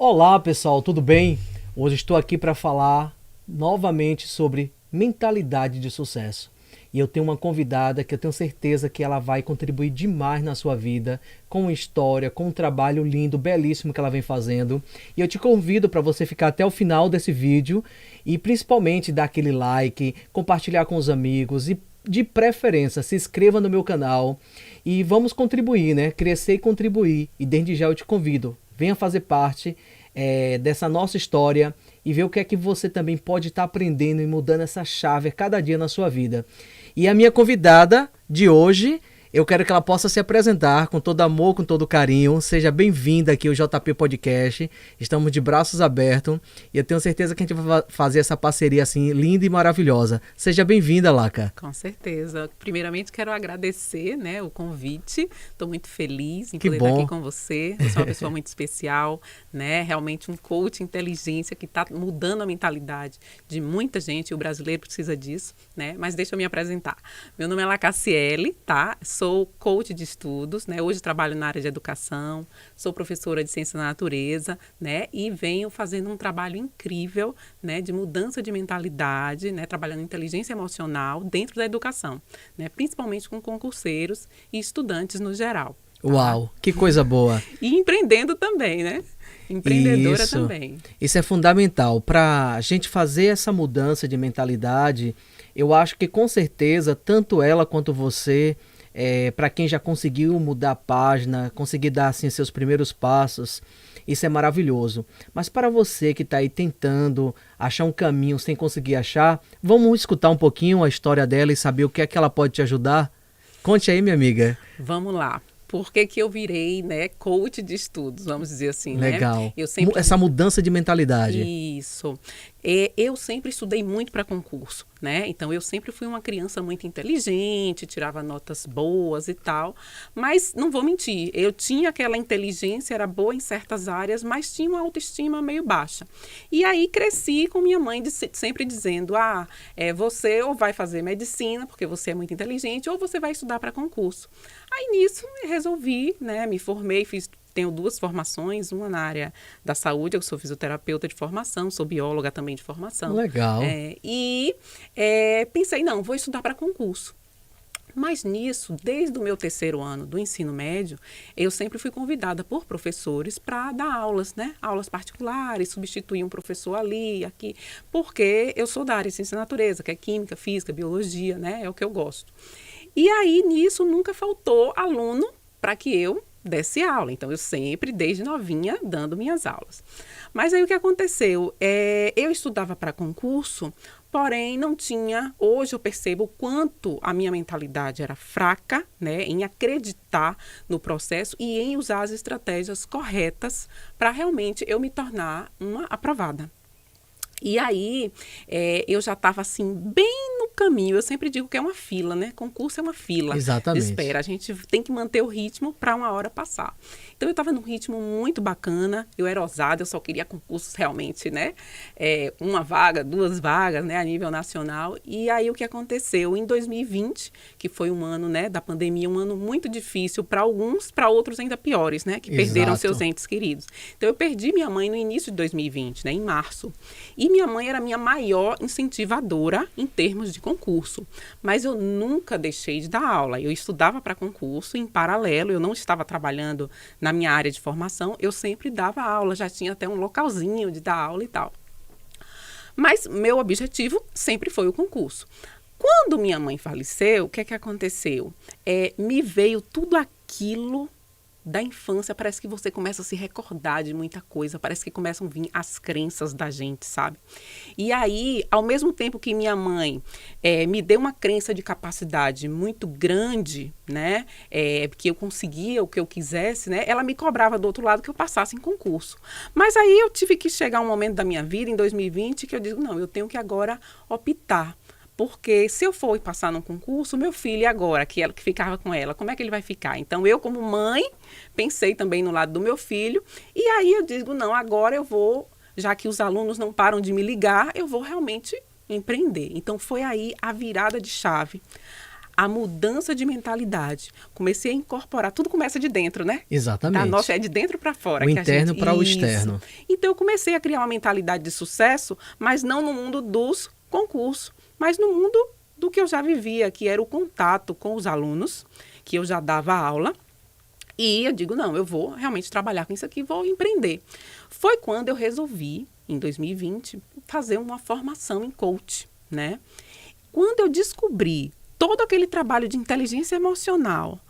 Olá pessoal, tudo bem? Hoje estou aqui para falar novamente sobre mentalidade de sucesso. E eu tenho uma convidada que eu tenho certeza que ela vai contribuir demais na sua vida, com uma história, com um trabalho lindo, belíssimo que ela vem fazendo. E eu te convido para você ficar até o final desse vídeo e principalmente dar aquele like, compartilhar com os amigos e de preferência se inscreva no meu canal e vamos contribuir, né? Crescer e contribuir. E desde já eu te convido, venha fazer parte dessa nossa história e ver o que é que você também pode estar aprendendo e mudando essa chave a cada dia na sua vida. E a minha convidada de hoje, eu quero que ela possa se apresentar com todo amor, com todo carinho. Seja bem-vinda aqui ao JP Podcast. Estamos de braços abertos e eu tenho certeza que a gente vai fazer essa parceria assim linda e maravilhosa. Seja bem-vinda, Laca. Com certeza. Primeiramente, quero agradecer, né, o convite. Estou muito feliz em Que poder bom. estar aqui com você. Você é uma pessoa muito especial, né? Realmente um coach inteligência que está mudando a mentalidade de muita gente. E o brasileiro precisa disso, né? Mas deixa eu me apresentar. Meu nome é Lacaciele, tá? Sou coach de estudos, né? Hoje trabalho na área de educação, sou professora de ciência da natureza, né? E venho fazendo um trabalho incrível, né? De mudança de mentalidade, né? Trabalhando em inteligência emocional dentro da educação, né? Principalmente com concurseiros e estudantes no geral. Tá? Uau, que coisa boa. E empreendendo também, né? Empreendedora Isso. também. Isso é fundamental. Para a gente fazer essa mudança de mentalidade, eu acho que com certeza, tanto ela quanto você, para quem já conseguiu mudar a página, conseguir dar assim, seus primeiros passos, isso é maravilhoso. Mas para você que está aí tentando achar um caminho sem conseguir achar, vamos escutar um pouquinho a história dela e saber o que é que ela pode te ajudar? Conte aí, minha amiga. Vamos lá. Por que que eu virei, né, coach de estudos, vamos dizer assim, Legal. né? Eu sempre... Essa mudança de mentalidade. Isso. Eu sempre estudei muito para concurso, né? Então, eu sempre fui uma criança muito inteligente, tirava notas boas e tal. Mas, não vou mentir, eu tinha aquela inteligência, era boa em certas áreas, mas tinha uma autoestima meio baixa. E aí, cresci com minha mãe sempre dizendo, você ou vai fazer medicina, porque você é muito inteligente, ou você vai estudar para concurso. Aí, nisso, eu resolvi, né? Me formei, tenho 2 formações, uma na área da saúde, eu sou fisioterapeuta de formação, sou bióloga também de formação. Legal. Pensei, não, vou estudar para concurso. Mas nisso, desde o meu 3º ano do ensino médio, eu sempre fui convidada por professores para dar aulas, né? Aulas particulares, substituir um professor ali, aqui, porque eu sou da área de ciência da natureza, que é química, física, biologia, né? É o que eu gosto. E aí, nisso, nunca faltou aluno para que eu desse aula. Então, eu sempre, desde novinha, dando minhas aulas. Mas aí, o que aconteceu? Eu estudava para concurso, porém, não tinha... Hoje, eu percebo o quanto a minha mentalidade era fraca, né, em acreditar no processo e em usar as estratégias corretas para realmente eu me tornar uma aprovada. E aí, eu já estava assim, bem no caminho. Eu sempre digo que é uma fila, né? Concurso é uma fila. Exatamente. De espera. A gente tem que manter o ritmo para uma hora passar. Então, eu estava num ritmo muito bacana. Eu era ousada, eu só queria concursos realmente, né? 1 vaga, 2 vagas, né? A nível nacional. E aí, o que aconteceu? Em 2020, que foi um ano, né, da pandemia, um ano muito difícil para alguns, para outros ainda piores, né? Que perderam seus entes queridos. Então, eu perdi minha mãe no início de 2020, né? Em março. E minha mãe era a minha maior incentivadora em termos de concurso. Mas eu nunca deixei de dar aula. Eu estudava para concurso em paralelo, eu não estava trabalhando na minha área de formação, eu sempre dava aula, já tinha até um localzinho de dar aula e tal. Mas meu objetivo sempre foi o concurso. Quando minha mãe faleceu, o que é que aconteceu? Me veio tudo aquilo da infância, parece que você começa a se recordar de muita coisa, parece que começam a vir as crenças da gente, sabe? E aí, ao mesmo tempo que minha mãe me deu uma crença de capacidade muito grande, né? Que eu conseguia o que eu quisesse, né? Ela me cobrava do outro lado que eu passasse em concurso. Mas aí eu tive que chegar um momento da minha vida, em 2020, que eu digo, não, eu tenho que agora optar. Porque se eu for passar num concurso, meu filho agora, que ficava com ela, como é que ele vai ficar? Então, eu como mãe, pensei também no lado do meu filho. E aí eu digo, não, agora eu vou, já que os alunos não param de me ligar, eu vou realmente empreender. Então, foi aí a virada de chave. a mudança de mentalidade. Comecei a incorporar, tudo começa de dentro, né? Exatamente. Nossa, é de dentro para fora. O interno para o externo. Então eu comecei a criar uma mentalidade de sucesso, mas não no mundo dos concursos, mas no mundo do que eu já vivia, que era o contato com os alunos, que eu já dava aula. E eu digo, não, eu vou realmente trabalhar com isso aqui, vou empreender. Foi quando eu resolvi, em 2020, fazer uma formação em coach, né? Quando eu descobri todo aquele trabalho de inteligência emocional,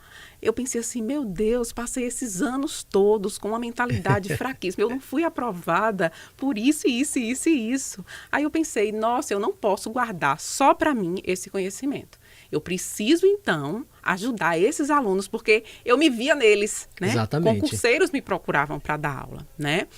eu pensei assim, meu Deus, passei esses anos todos com uma mentalidade fraquíssima. Eu não fui aprovada por isso, isso, isso e isso. Aí eu pensei, nossa, eu não posso guardar só para mim esse conhecimento. Eu preciso, então, ajudar esses alunos, porque eu me via neles, né? Exatamente. Concurseiros me procuravam para dar aula, né?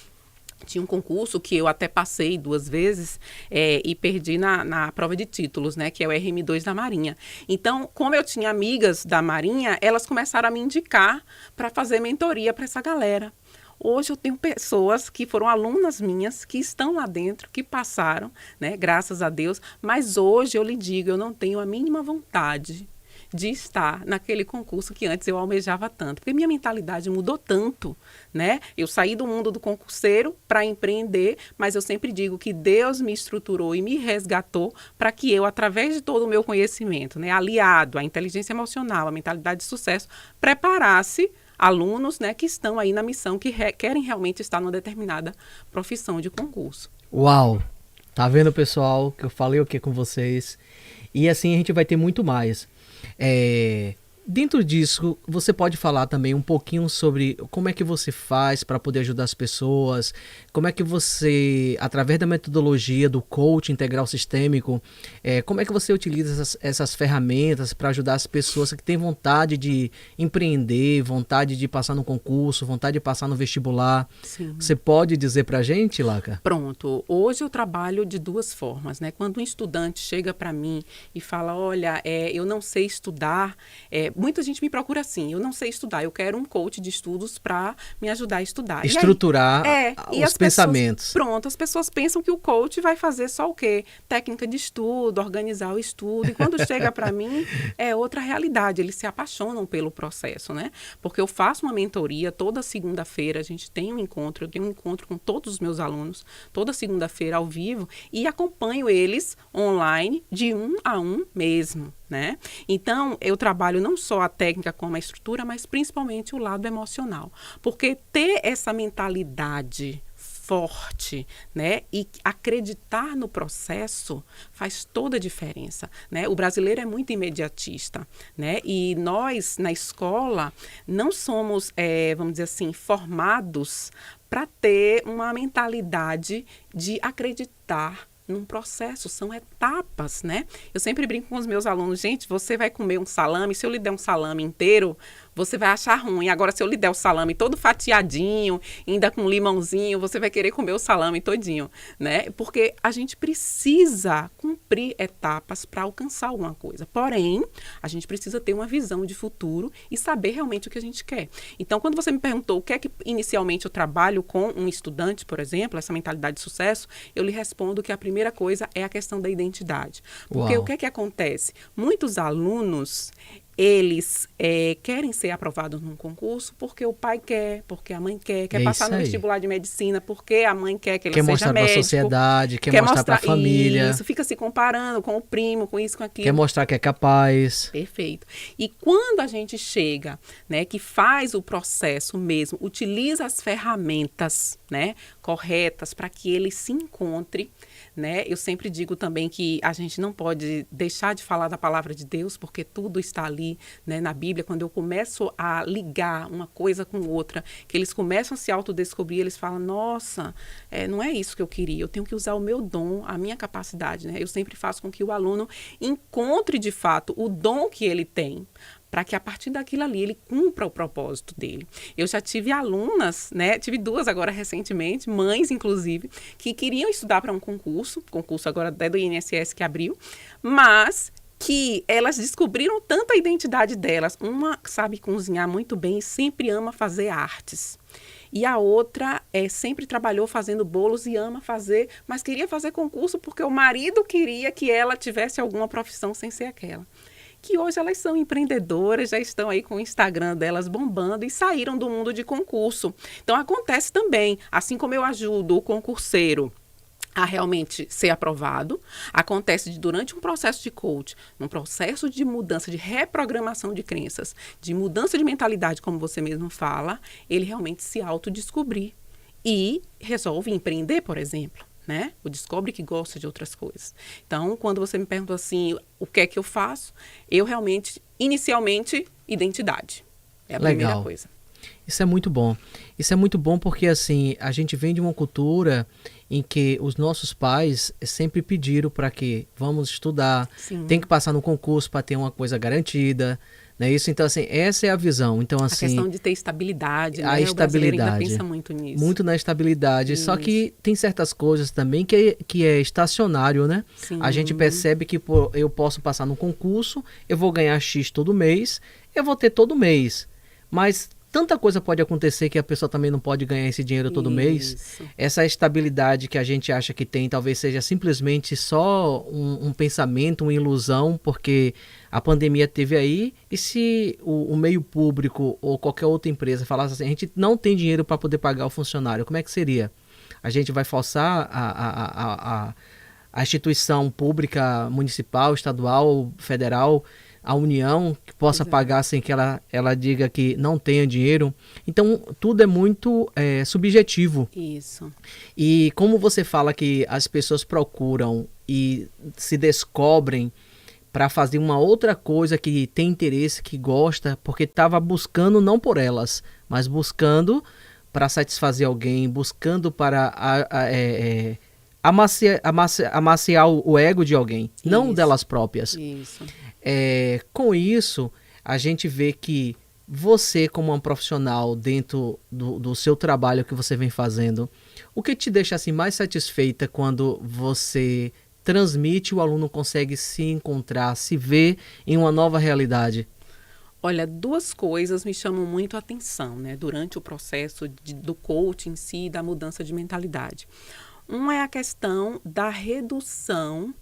Tinha um concurso que eu até passei 2 vezes e perdi na prova de títulos, né? Que é o RM2 da Marinha. Então, como eu tinha amigas da Marinha, elas começaram a me indicar para fazer mentoria para essa galera. Hoje eu tenho pessoas que foram alunas minhas, que estão lá dentro, que passaram, né? Graças a Deus. Mas hoje eu lhe digo, eu não tenho a mínima vontade de estar naquele concurso que antes eu almejava tanto. Porque minha mentalidade mudou tanto, né? Eu saí do mundo do concurseiro para empreender, mas eu sempre digo que Deus me estruturou e me resgatou para que eu, através de todo o meu conhecimento, né, aliado à inteligência emocional, à mentalidade de sucesso, preparasse alunos, né, que estão aí na missão, que querem realmente estar numa determinada profissão de concurso. Uau! Tá vendo, pessoal, que eu falei o que com vocês? E assim a gente vai ter muito mais. Dentro disso, você pode falar também um pouquinho sobre como é que você faz para poder ajudar as pessoas, como é que você, através da metodologia do coach integral sistêmico, como é que você utiliza essas ferramentas para ajudar as pessoas que têm vontade de empreender, vontade de passar no concurso, vontade de passar no vestibular. Sim. Você pode dizer para a gente, Laca? Pronto. Hoje eu trabalho de 2 formas, né? Quando um estudante chega para mim e fala, olha, eu não sei estudar, muita gente me procura assim, eu não sei estudar, eu quero um coach de estudos para me ajudar a estudar. Estruturar os pensamentos. Pronto, as pessoas pensam que o coach vai fazer só o quê? Técnica de estudo, organizar o estudo. E quando chega para mim, é outra realidade. Eles se apaixonam pelo processo, né? Porque eu faço uma mentoria toda segunda-feira, a gente tem um encontro, eu tenho um encontro com todos os meus alunos, toda segunda-feira ao vivo, e acompanho eles online de 1 a 1 mesmo, né? Então, eu trabalho não só a técnica como a estrutura, mas principalmente o lado emocional. Porque ter essa mentalidade forte, né, e acreditar no processo faz toda a diferença, né? O brasileiro é muito imediatista, né? E nós, na escola, não somos, vamos dizer assim, formados para ter uma mentalidade de acreditar num processo, são etapas, né? Eu sempre brinco com os meus alunos, gente, você vai comer um salame, se eu lhe der um salame inteiro, você vai achar ruim. Agora, se eu lhe der o salame todo fatiadinho, ainda com limãozinho, você vai querer comer o salame todinho, né? Porque a gente precisa cumprir etapas para alcançar alguma coisa. Porém, a gente precisa ter uma visão de futuro e saber realmente o que a gente quer. Então, quando você me perguntou o que é que inicialmente eu trabalho com um estudante, por exemplo, essa mentalidade de sucesso, eu lhe respondo que a primeira coisa é a questão da identidade. Porque o que é que acontece? Muitos alunos, eles querem ser aprovados num concurso porque o pai quer, porque a mãe quer passar no vestibular de medicina porque a mãe quer que ele seja médico. Quer mostrar para a sociedade, quer mostrar para a família. Isso, fica se comparando com o primo, com isso, com aquilo. Quer mostrar que é capaz. Perfeito. E quando a gente chega, né, que faz o processo mesmo, utiliza as ferramentas, né, corretas para que ele se encontre, né? Eu sempre digo também que a gente não pode deixar de falar da palavra de Deus, porque tudo está ali, né, na Bíblia. Quando eu começo a ligar uma coisa com outra, que eles começam a se autodescobrir, eles falam, nossa, não é isso que eu queria, eu tenho que usar o meu dom, a minha capacidade, né? Eu sempre faço com que o aluno encontre de fato o dom que ele tem, para que a partir daquilo ali ele cumpra o propósito dele. Eu já tive alunas, né, tive 2 agora recentemente, mães inclusive, que queriam estudar para um concurso agora até do INSS que abriu, mas que elas descobriram tanto a identidade delas. Uma sabe cozinhar muito bem e sempre ama fazer artes. E a outra sempre trabalhou fazendo bolos e ama fazer, mas queria fazer concurso porque o marido queria que ela tivesse alguma profissão sem ser aquela. que hoje elas são empreendedoras, já estão aí com o Instagram delas bombando e saíram do mundo de concurso. Então, acontece também, assim como eu ajudo o concurseiro a realmente ser aprovado, acontece durante um processo de coach, num processo de mudança, de reprogramação de crenças, de mudança de mentalidade, como você mesmo fala, ele realmente se autodescobrir e resolve empreender, por exemplo, né? Ou descobre que gosta de outras coisas. Então, quando você me pergunta assim, o que é que eu faço? Eu realmente, inicialmente, identidade. É a primeira coisa. Isso é muito bom. Isso é muito bom porque, assim, a gente vem de uma cultura em que os nossos pais sempre pediram para que vamos estudar, Sim. tem que passar no concurso para ter uma coisa garantida, né? Isso, então, assim, essa é a visão. Então, assim, a questão de ter estabilidade, a né? estabilidade. O brasileiro ainda pensa muito nisso. Muito na estabilidade. Isso. Só que tem certas coisas também que é estacionário, né? Sim. A gente percebe que eu posso passar no concurso, eu vou ganhar X todo mês, eu vou ter todo mês. Mas tanta coisa pode acontecer que a pessoa também não pode ganhar esse dinheiro todo mês. Essa estabilidade que a gente acha que tem talvez seja simplesmente só um pensamento, uma ilusão, porque a pandemia teve aí, e se o meio público ou qualquer outra empresa falasse assim, a gente não tem dinheiro para poder pagar o funcionário, como é que seria? A gente vai forçar a instituição pública, municipal, estadual, federal, a União, que possa pagar sem que ela diga que não tenha dinheiro. Então, tudo é muito subjetivo. Isso. E como você fala que as pessoas procuram e se descobrem para fazer uma outra coisa que tem interesse, que gosta, porque estava buscando não por elas, mas buscando para satisfazer alguém, buscando para amaciar o ego de alguém, não delas próprias. Isso. Com isso, a gente vê que você, como uma profissional dentro do seu trabalho que você vem fazendo, o que te deixa assim, mais satisfeita quando você transmite, o aluno consegue se encontrar, se ver em uma nova realidade? Olha, duas coisas me chamam muito a atenção, né, durante o processo do coaching em si, da mudança de mentalidade. Uma é a questão da redução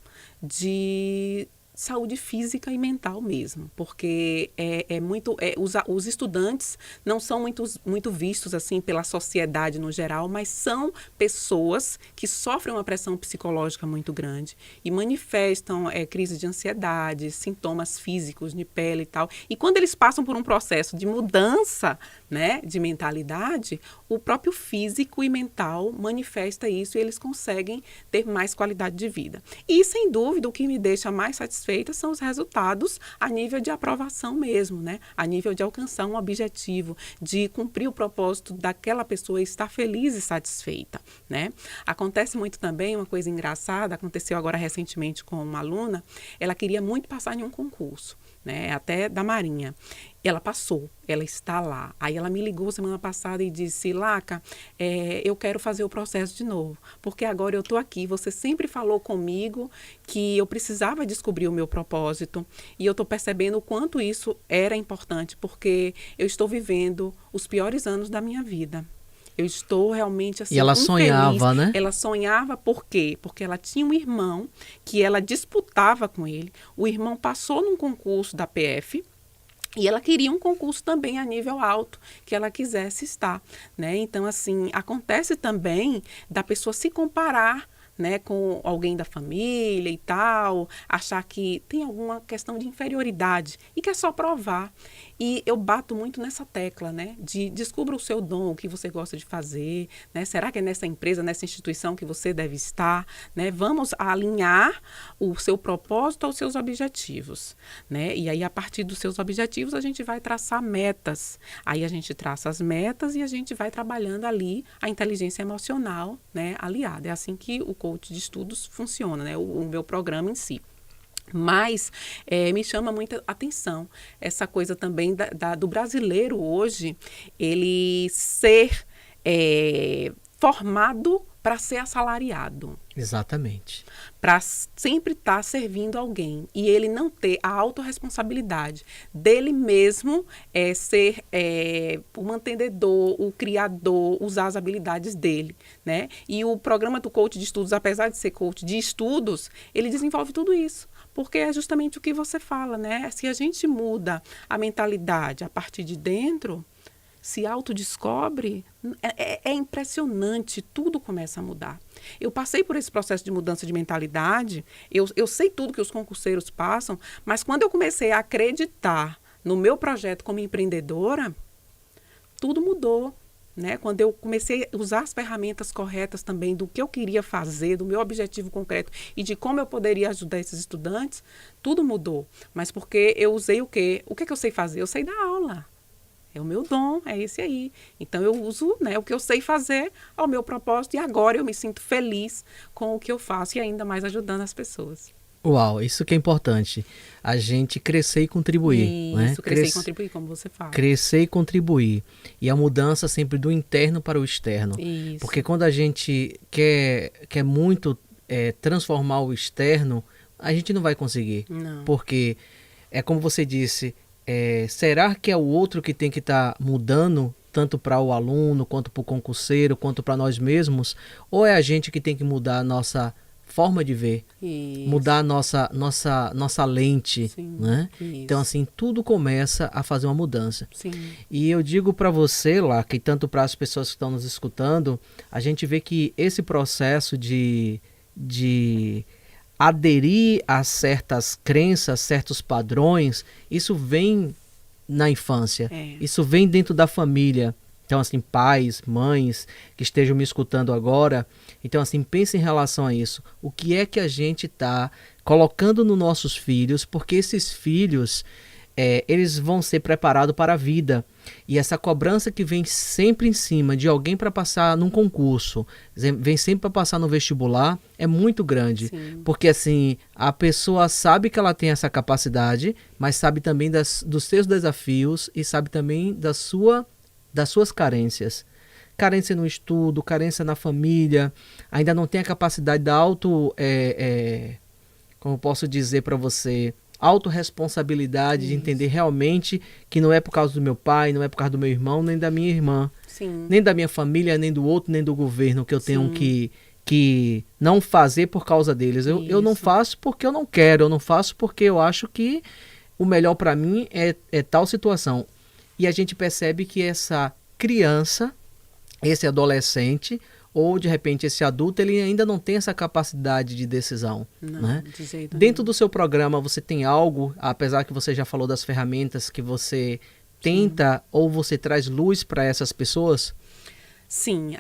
de saúde física e mental mesmo, porque os estudantes não são muito vistos assim pela sociedade no geral, mas são pessoas que sofrem uma pressão psicológica muito grande e manifestam crises de ansiedade, sintomas físicos de pele e tal. E quando eles passam por um processo de mudança, né, de mentalidade, o próprio físico e mental manifesta isso e eles conseguem ter mais qualidade de vida. E, sem dúvida, o que me deixa mais satisfeita são os resultados a nível de aprovação mesmo, né? A nível de alcançar um objetivo, de cumprir o propósito daquela pessoa estar feliz e satisfeita, né? Acontece muito também, uma coisa engraçada, aconteceu agora recentemente com uma aluna, ela queria muito passar em um concurso, né, até da Marinha. Ela passou, ela está lá. Aí ela me ligou semana passada e disse, Laca, eu quero fazer o processo de novo, porque agora eu estou aqui. Você sempre falou comigo que eu precisava descobrir o meu propósito e eu estou percebendo o quanto isso era importante, porque eu estou vivendo os piores anos da minha vida. Eu estou realmente assim, e ela infeliz. Sonhava, né? Ela sonhava por quê? Porque ela tinha um irmão que ela disputava com ele. O irmão passou num concurso da PF e ela queria um concurso também a nível alto, que ela quisesse estar, né? Então, assim, acontece também da pessoa se comparar, né, com alguém da família e tal, achar que tem alguma questão de inferioridade e quer só provar. E eu bato muito nessa tecla, né, de descubra o seu dom, o que você gosta de fazer, né, será que é nessa empresa, nessa instituição que você deve estar, né, vamos alinhar o seu propósito aos seus objetivos, né, e aí a partir dos seus objetivos a gente vai traçar metas, aí a gente traça as metas e a gente vai trabalhando ali a inteligência emocional, né, aliada, é assim que o coach de estudos funciona, né, o meu programa em si. Mas me chama muita atenção essa coisa também do brasileiro hoje, ele ser formado para ser assalariado. Exatamente. Para sempre estar servindo alguém e ele não ter a autorresponsabilidade dele mesmo ser o mantenedor, o criador, usar as habilidades dele, né? E o programa do coach de estudos, apesar de ser coach de estudos, ele desenvolve tudo isso, porque é justamente o que você fala, né? Se a gente muda a mentalidade a partir de dentro, se autodescobre, é impressionante, tudo começa a mudar. Eu passei por esse processo de mudança de mentalidade, eu sei tudo que os concurseiros passam, mas quando eu comecei a acreditar no meu projeto como empreendedora, tudo mudou. Né? Quando eu comecei a usar as ferramentas corretas também do que eu queria fazer, do meu objetivo concreto e de como eu poderia ajudar esses estudantes, tudo mudou. Mas porque eu usei o quê? O que eu sei fazer? Eu sei dar aula. É o meu dom, é esse aí. Então, eu uso, né, o que eu sei fazer ao meu propósito e agora eu me sinto feliz com o que eu faço e ainda mais ajudando as pessoas. Uau, isso que é importante. A gente crescer e contribuir. Né? Isso, crescer e contribuir, como você fala. Crescer e contribuir. E a mudança sempre do interno para o externo. Isso. Porque quando a gente quer muito transformar o externo, a gente não vai conseguir. Não. Porque, é como você disse, será que é o outro que tem que estar mudando, tanto para o aluno, quanto para o concurseiro, quanto para nós mesmos? Ou é a gente que tem que mudar a nossa forma de ver, isso. Mudar a nossa lente, Sim, né? isso. Então, assim, tudo começa a fazer uma mudança. Sim. E eu digo para você, lá, que tanto para as pessoas que estão nos escutando, a gente vê que esse processo de aderir a certas crenças, certos padrões, isso vem na infância, isso vem dentro da família. Então, assim, pais, mães que estejam me escutando agora, então, assim, pense em relação a isso. O que é que a gente está colocando nos nossos filhos, porque esses filhos, eles vão ser preparados para a vida. E essa cobrança que vem sempre em cima de alguém para passar num concurso, vem sempre para passar no vestibular, é muito grande. Sim. Porque, assim, a pessoa sabe que ela tem essa capacidade, mas sabe também dos seus desafios e sabe também das suas carências. Carência no estudo, carência na família, ainda não tem a capacidade da como posso dizer para você, autorresponsabilidade de entender realmente que não é por causa do meu pai, não é por causa do meu irmão, nem da minha irmã, Sim. nem da minha família, nem do outro, nem do governo, que eu tenho que não fazer por causa deles. Eu não faço porque eu não quero, eu não faço porque eu acho que o melhor para mim é tal situação. E a gente percebe que essa criança, esse adolescente, ou de repente esse adulto, ele ainda não tem essa capacidade de decisão. Não, né? de jeito Dentro nenhum. do seu programa, você tem algo, apesar que você já falou das ferramentas que você tenta ou você traz luz para essas pessoas? Sim,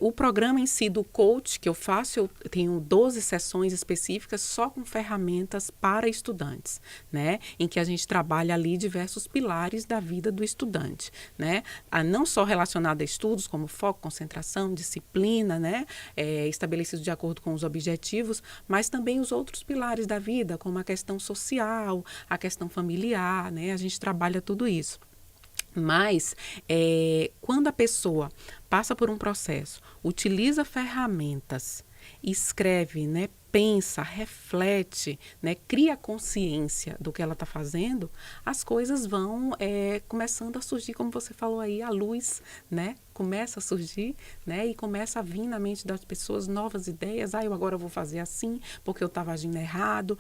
o programa em si do coach que eu faço, eu tenho 12 sessões específicas só com ferramentas para estudantes, né? Em que a gente trabalha ali diversos pilares da vida do estudante, né? Não só relacionado a estudos, como foco, concentração, disciplina, né? Estabelecidos de acordo com os objetivos, mas também os outros pilares da vida, como a questão social, a questão familiar, né? A gente trabalha tudo isso. Mas, quando a pessoa passa por um processo, utiliza ferramentas, escreve, né, pensa, reflete, né, cria consciência do que ela está fazendo, as coisas vão começando a surgir, como você falou aí, a luz, né, começa a surgir, né, e começa a vir na mente das pessoas novas ideias. Eu agora vou fazer assim, porque eu estava agindo errado.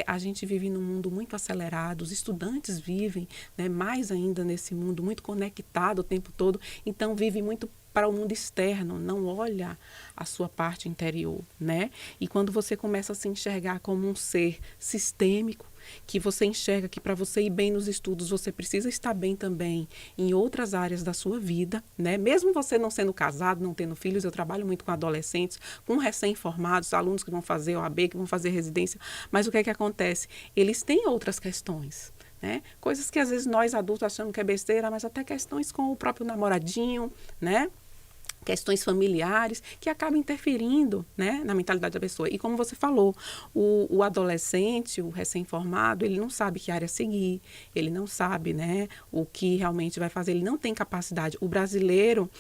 A gente vive num mundo muito acelerado, os estudantes vivem, né, mais ainda nesse mundo muito conectado o tempo todo, então vive muito para o mundo externo, não olha a sua parte interior, né? E quando você começa a se enxergar como um ser sistêmico, que você enxerga que para você ir bem nos estudos, você precisa estar bem também em outras áreas da sua vida, né? Mesmo você não sendo casado, não tendo filhos, eu trabalho muito com adolescentes, com recém-formados, alunos que vão fazer OAB, que vão fazer residência, mas o que é que acontece? Eles têm outras questões, né? Coisas que às vezes nós adultos achamos que é besteira, mas até questões com o próprio namoradinho, né? questões familiares que acabam interferindo, né, na mentalidade da pessoa. E como você falou, o adolescente, o recém-formado, ele não sabe que área seguir, ele não sabe, né, o que realmente vai fazer, ele não tem capacidade. O brasileiro,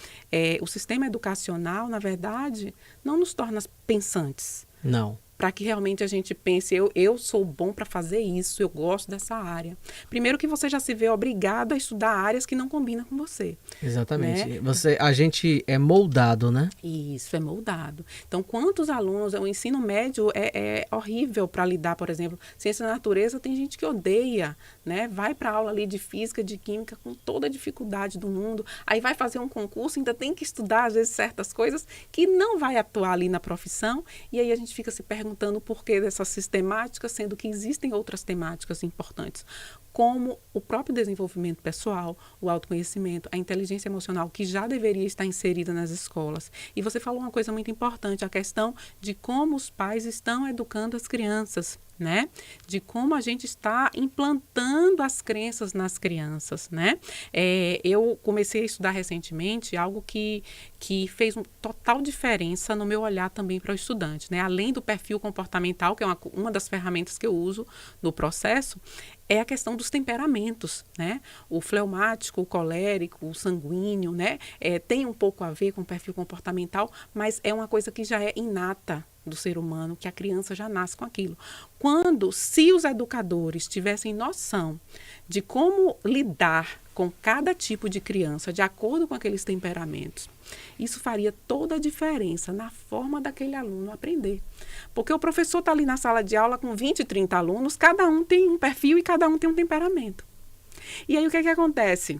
o sistema educacional, na verdade, não nos torna pensantes. Não. Para que realmente a gente pense, eu sou bom para fazer isso, eu gosto dessa área. Primeiro que você já se vê obrigado a estudar áreas que não combinam com você. Exatamente. Né? A gente é moldado, né? Isso, é moldado. Então, quantos alunos, o ensino médio é horrível para lidar, por exemplo, ciência da natureza, tem gente que odeia, né? Vai para aula ali de física, de química, com toda a dificuldade do mundo, aí vai fazer um concurso, ainda tem que estudar, às vezes, certas coisas que não vai atuar ali na profissão, e aí a gente fica se perguntando o porquê dessa sistemática, sendo que existem outras temáticas importantes, como o próprio desenvolvimento pessoal, o autoconhecimento, a inteligência emocional, que já deveria estar inserida nas escolas. E você falou uma coisa muito importante, a questão de como os pais estão educando as crianças, né? De como a gente está implantando as crenças nas crianças, né? Eu comecei a estudar recentemente algo que fez uma total diferença no meu olhar também para o estudante, né? Além do perfil comportamental, que é uma das ferramentas que eu uso no processo, é a questão dos temperamentos, né? O fleumático, o colérico, o sanguíneo, né? Tem um pouco a ver com o perfil comportamental, mas é uma coisa que já é inata do ser humano, que a criança já nasce com aquilo. Se os educadores tivessem noção de como lidar com cada tipo de criança, de acordo com aqueles temperamentos, isso faria toda a diferença na forma daquele aluno aprender. Porque o professor está ali na sala de aula com 20, 30 alunos, cada um tem um perfil e cada um tem um temperamento. E aí o que acontece?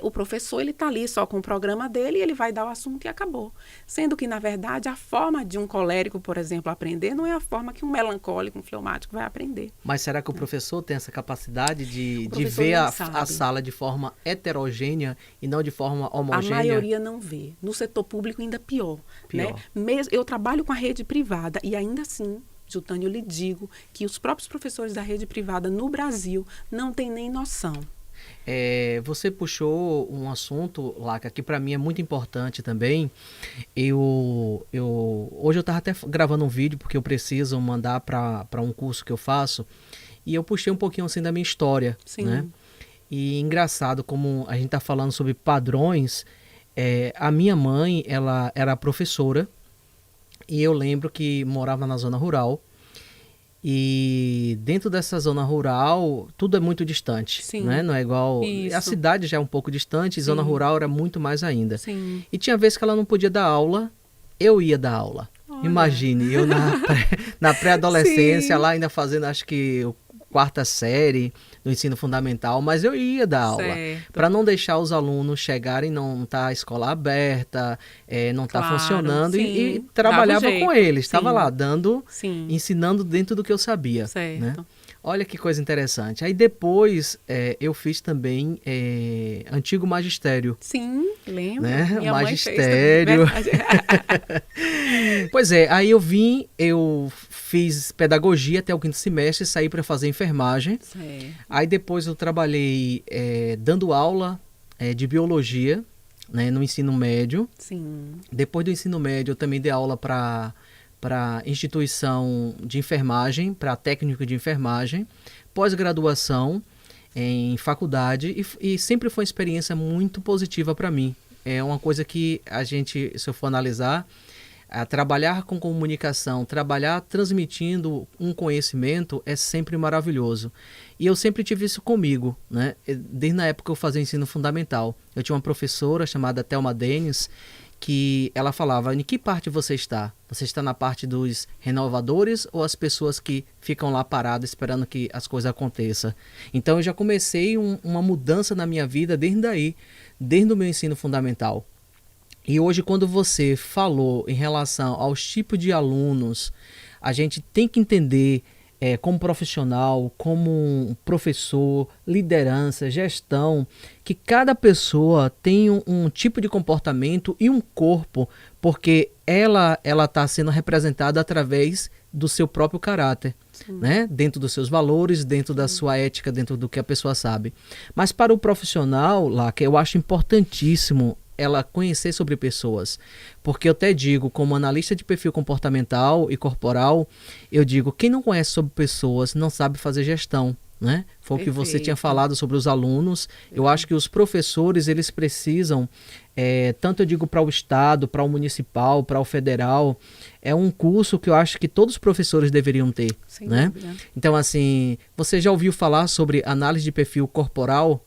O professor, ele está ali só com o programa dele e ele vai dar o assunto e acabou. Sendo que, na verdade, a forma de um colérico, por exemplo, aprender não é a forma que um melancólico, um fleumático vai aprender. Mas será que o professor tem essa capacidade de ver a sala de forma heterogênea e não de forma homogênea? A maioria não vê. No setor público ainda pior. Né? Eu trabalho com a rede privada e ainda assim, Jutânia, eu lhe digo que os próprios professores da rede privada no Brasil não têm nem noção. Você puxou um assunto, Laca, que para mim é muito importante também. Hoje eu estava até gravando um vídeo porque eu preciso mandar para um curso que eu faço e eu puxei um pouquinho assim da minha história. Sim. Né? E engraçado como a gente está falando sobre padrões. A minha mãe, ela era professora e eu lembro que morava na zona rural. E dentro dessa zona rural, tudo é muito distante, né? Não é igual... Isso. A cidade já é um pouco distante, e zona rural era muito mais ainda. Sim. E tinha vezes que ela não podia dar aula, eu ia dar aula. Olha. Imagine, eu na pré-adolescência, lá ainda fazendo, acho que, quarta série do ensino fundamental, mas eu ia dar aula. Para não deixar os alunos chegarem, não tá a escola aberta, não tá funcionando, e trabalhava com eles. Estava lá dando, ensinando dentro do que eu sabia. Certo. Né? Olha que coisa interessante. Aí depois eu fiz também antigo magistério. Sim, lembro. Né? Minha magistério. Mãe fez também. Pois aí eu fiz pedagogia até o 5º semestre, saí para fazer enfermagem. Certo. Aí depois eu trabalhei dando aula de biologia, né, no ensino médio. Sim. Depois do ensino médio eu também dei aula para instituição de enfermagem, para técnico de enfermagem, pós-graduação em faculdade e sempre foi uma experiência muito positiva para mim. É uma coisa que a gente, se eu for analisar, trabalhar com comunicação, trabalhar transmitindo um conhecimento é sempre maravilhoso. E eu sempre tive isso comigo, né? Desde a época que eu fazia ensino fundamental. Eu tinha uma professora chamada Thelma Denis, que ela falava, em que parte você está? Você está na parte dos renovadores ou as pessoas que ficam lá paradas esperando que as coisas aconteçam? Então eu já comecei uma mudança na minha vida desde o meu ensino fundamental. E hoje, quando você falou em relação aos tipos de alunos, a gente tem que entender como profissional, como professor, liderança, gestão, que cada pessoa tem um tipo de comportamento e um corpo, porque ela está sendo representada através do seu próprio caráter, né? Dentro dos seus valores, dentro da sua ética, dentro do que a pessoa sabe. Mas para o profissional, lá, que eu acho importantíssimo ela conhecer sobre pessoas. Porque eu até digo, como analista de perfil comportamental e corporal, eu digo, quem não conhece sobre pessoas não sabe fazer gestão. Né? Foi o que você tinha falado sobre os alunos. Eu acho que os professores, eles precisam, tanto eu digo para o estado, para o municipal, para o federal, é um curso que eu acho que todos os professores deveriam ter. Sem né? dúvida. Então, assim, você já ouviu falar sobre análise de perfil corporal?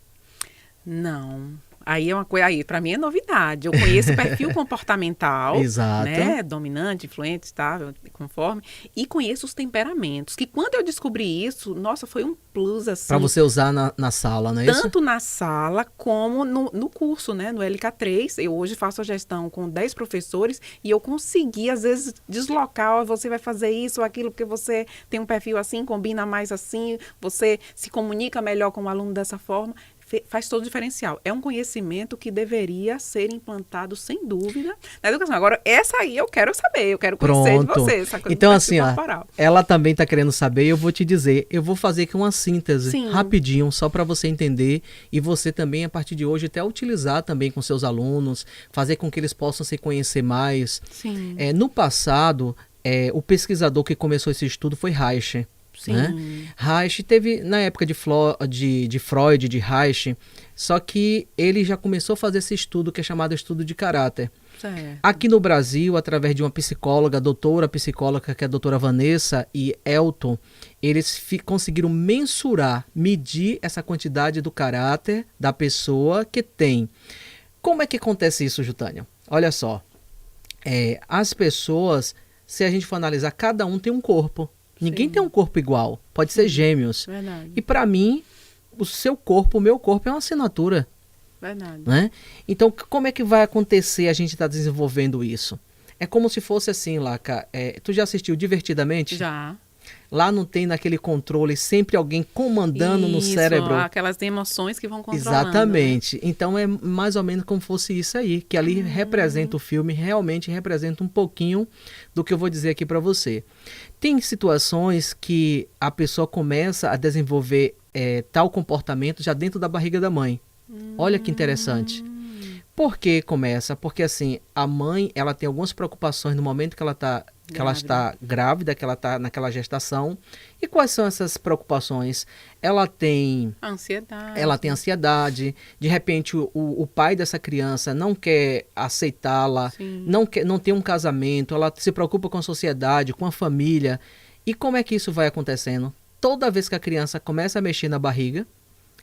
Não. Aí é uma coisa, aí para mim é novidade. Eu conheço o perfil comportamental, Exato. né, dominante, influente, estável, conforme, e conheço os temperamentos. Que quando eu descobri isso, nossa, foi um plus assim. Para você usar na sala, não é isso? Tanto na sala como no curso, né, no LK3. Eu hoje faço a gestão com 10 professores e eu consegui às vezes deslocar, ó, você vai fazer isso ou aquilo porque você tem um perfil assim, combina mais assim, você se comunica melhor com o aluno dessa forma. Faz todo o diferencial. É um conhecimento que deveria ser implantado, sem dúvida, na educação. Agora, essa aí eu quero saber, eu quero conhecer de você. Essa coisa então, do assim, corporal. Ela também está querendo saber e eu vou te dizer, eu vou fazer aqui uma síntese, Sim. rapidinho, só para você entender e você também, a partir de hoje, até utilizar também com seus alunos, fazer com que eles possam se conhecer mais. Sim. No passado, o pesquisador que começou esse estudo foi Reich. Sim. Né? Reich teve, na época de Freud, de Reich, só que ele já começou a fazer esse estudo que é chamado estudo de caráter. Certo. Aqui no Brasil, através de uma psicóloga, doutora psicóloga, que é a doutora Vanessa e Elton, eles conseguiram mensurar, medir essa quantidade do caráter da pessoa que tem. Como é que acontece isso, Jutânia? Olha só, as pessoas, se a gente for analisar, cada um tem um corpo. Ninguém tem um corpo igual, pode ser gêmeos. Verdade. E para mim, o seu corpo, o meu corpo é uma assinatura. Verdade. Né? Então, como é que vai acontecer a gente estar desenvolvendo isso? É como se fosse assim, Laca. Tu já assistiu Divertidamente? Já. Lá não tem naquele controle sempre alguém comandando no cérebro. Aquelas emoções que vão controlando. Exatamente. Né? Então é mais ou menos como fosse isso aí, que ali representa o filme, realmente representa um pouquinho do que eu vou dizer aqui para você. Tem situações que a pessoa começa a desenvolver tal comportamento já dentro da barriga da mãe. Olha que interessante. Por que começa? Porque assim, a mãe, ela tem algumas preocupações no momento que ela está grávida, que ela está naquela gestação. E quais são essas preocupações? Ela tem ansiedade. De repente, o pai dessa criança não quer aceitá-la, não tem um casamento, ela se preocupa com a sociedade, com a família. E como é que isso vai acontecendo? Toda vez que a criança começa a mexer na barriga,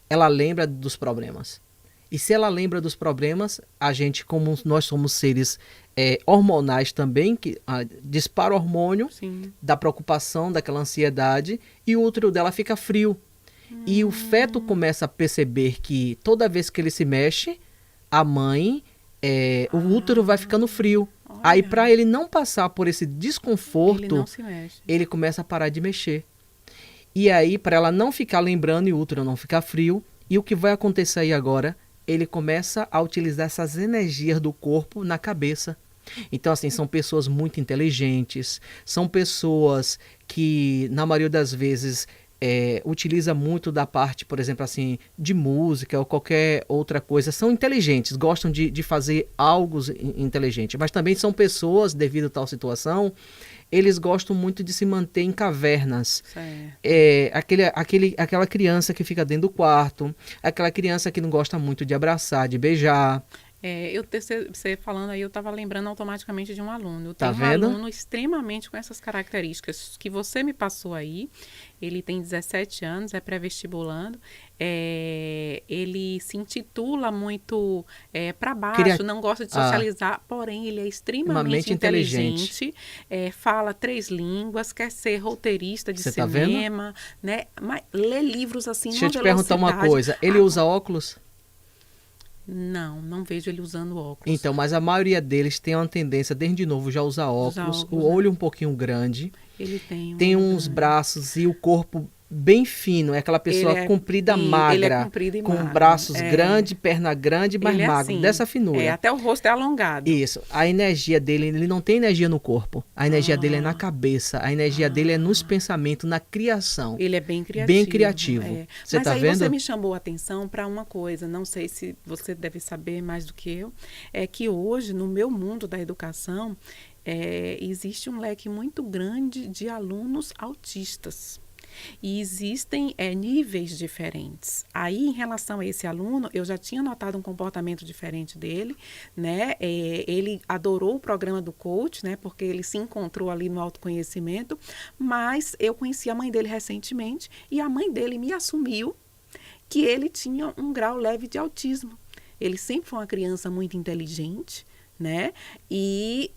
ela lembra dos problemas. E se ela lembra dos problemas, a gente, como nós somos seres hormonais também, que dispara o hormônio da preocupação, daquela ansiedade, e o útero dela fica frio. E o feto começa a perceber que toda vez que ele se mexe, a mãe, o útero vai ficando frio. Olha. Aí, para ele não passar por esse desconforto, ele não se mexe. Ele começa a parar de mexer. E aí, para ela não ficar lembrando e o útero não ficar frio, e o que vai acontecer aí agora, ele começa a utilizar essas energias do corpo na cabeça. Então, assim, são pessoas muito inteligentes, são pessoas que, na maioria das vezes, utiliza muito da parte, por exemplo, assim, de música ou qualquer outra coisa. São inteligentes, gostam de fazer algo inteligente, mas também são pessoas, devido a tal situação, eles gostam muito de se manter em cavernas. Aquela criança que fica dentro do quarto, aquela criança que não gosta muito de abraçar, de beijar. Você falando aí, eu estava lembrando automaticamente de um aluno. Eu tenho um aluno extremamente com essas características que você me passou aí. Ele tem 17 anos, é pré-vestibulando. Ele se intitula muito para baixo, não gosta de socializar, porém ele é extremamente inteligente. Fala 3 línguas, quer ser roteirista de cinema, né? Mas lê livros assim. Deixa eu te perguntar uma coisa, ele usa óculos? Não vejo ele usando óculos. Então, mas a maioria deles tem uma tendência, desde novo, já usar óculos, o olho um pouquinho grande. Ele tem uns braços e o corpo bem fino, é aquela pessoa comprida, magra, ele é comprido e com magro. braços grandes, perna grande, mas Ele é magro, assim, dessa finura. até o rosto é alongado. Isso. A energia dele, ele não tem energia no corpo. A energia dele é na cabeça. A energia dele é nos pensamentos, na criação. Ele é bem criativo. Bem criativo. Você Mas tá aí vendo? você me chamou a atenção para uma coisa, não sei se você deve saber mais do que eu, é que hoje, no meu mundo da educação, existe um leque muito grande de alunos autistas. E existem níveis diferentes. Aí, em relação a esse aluno, eu já tinha notado um comportamento diferente dele, né? Ele adorou o programa do coach, né? Porque ele se encontrou ali no autoconhecimento, mas eu conheci a mãe dele recentemente e a mãe dele me assumiu que ele tinha um grau leve de autismo. Ele sempre foi uma criança muito inteligente, né? E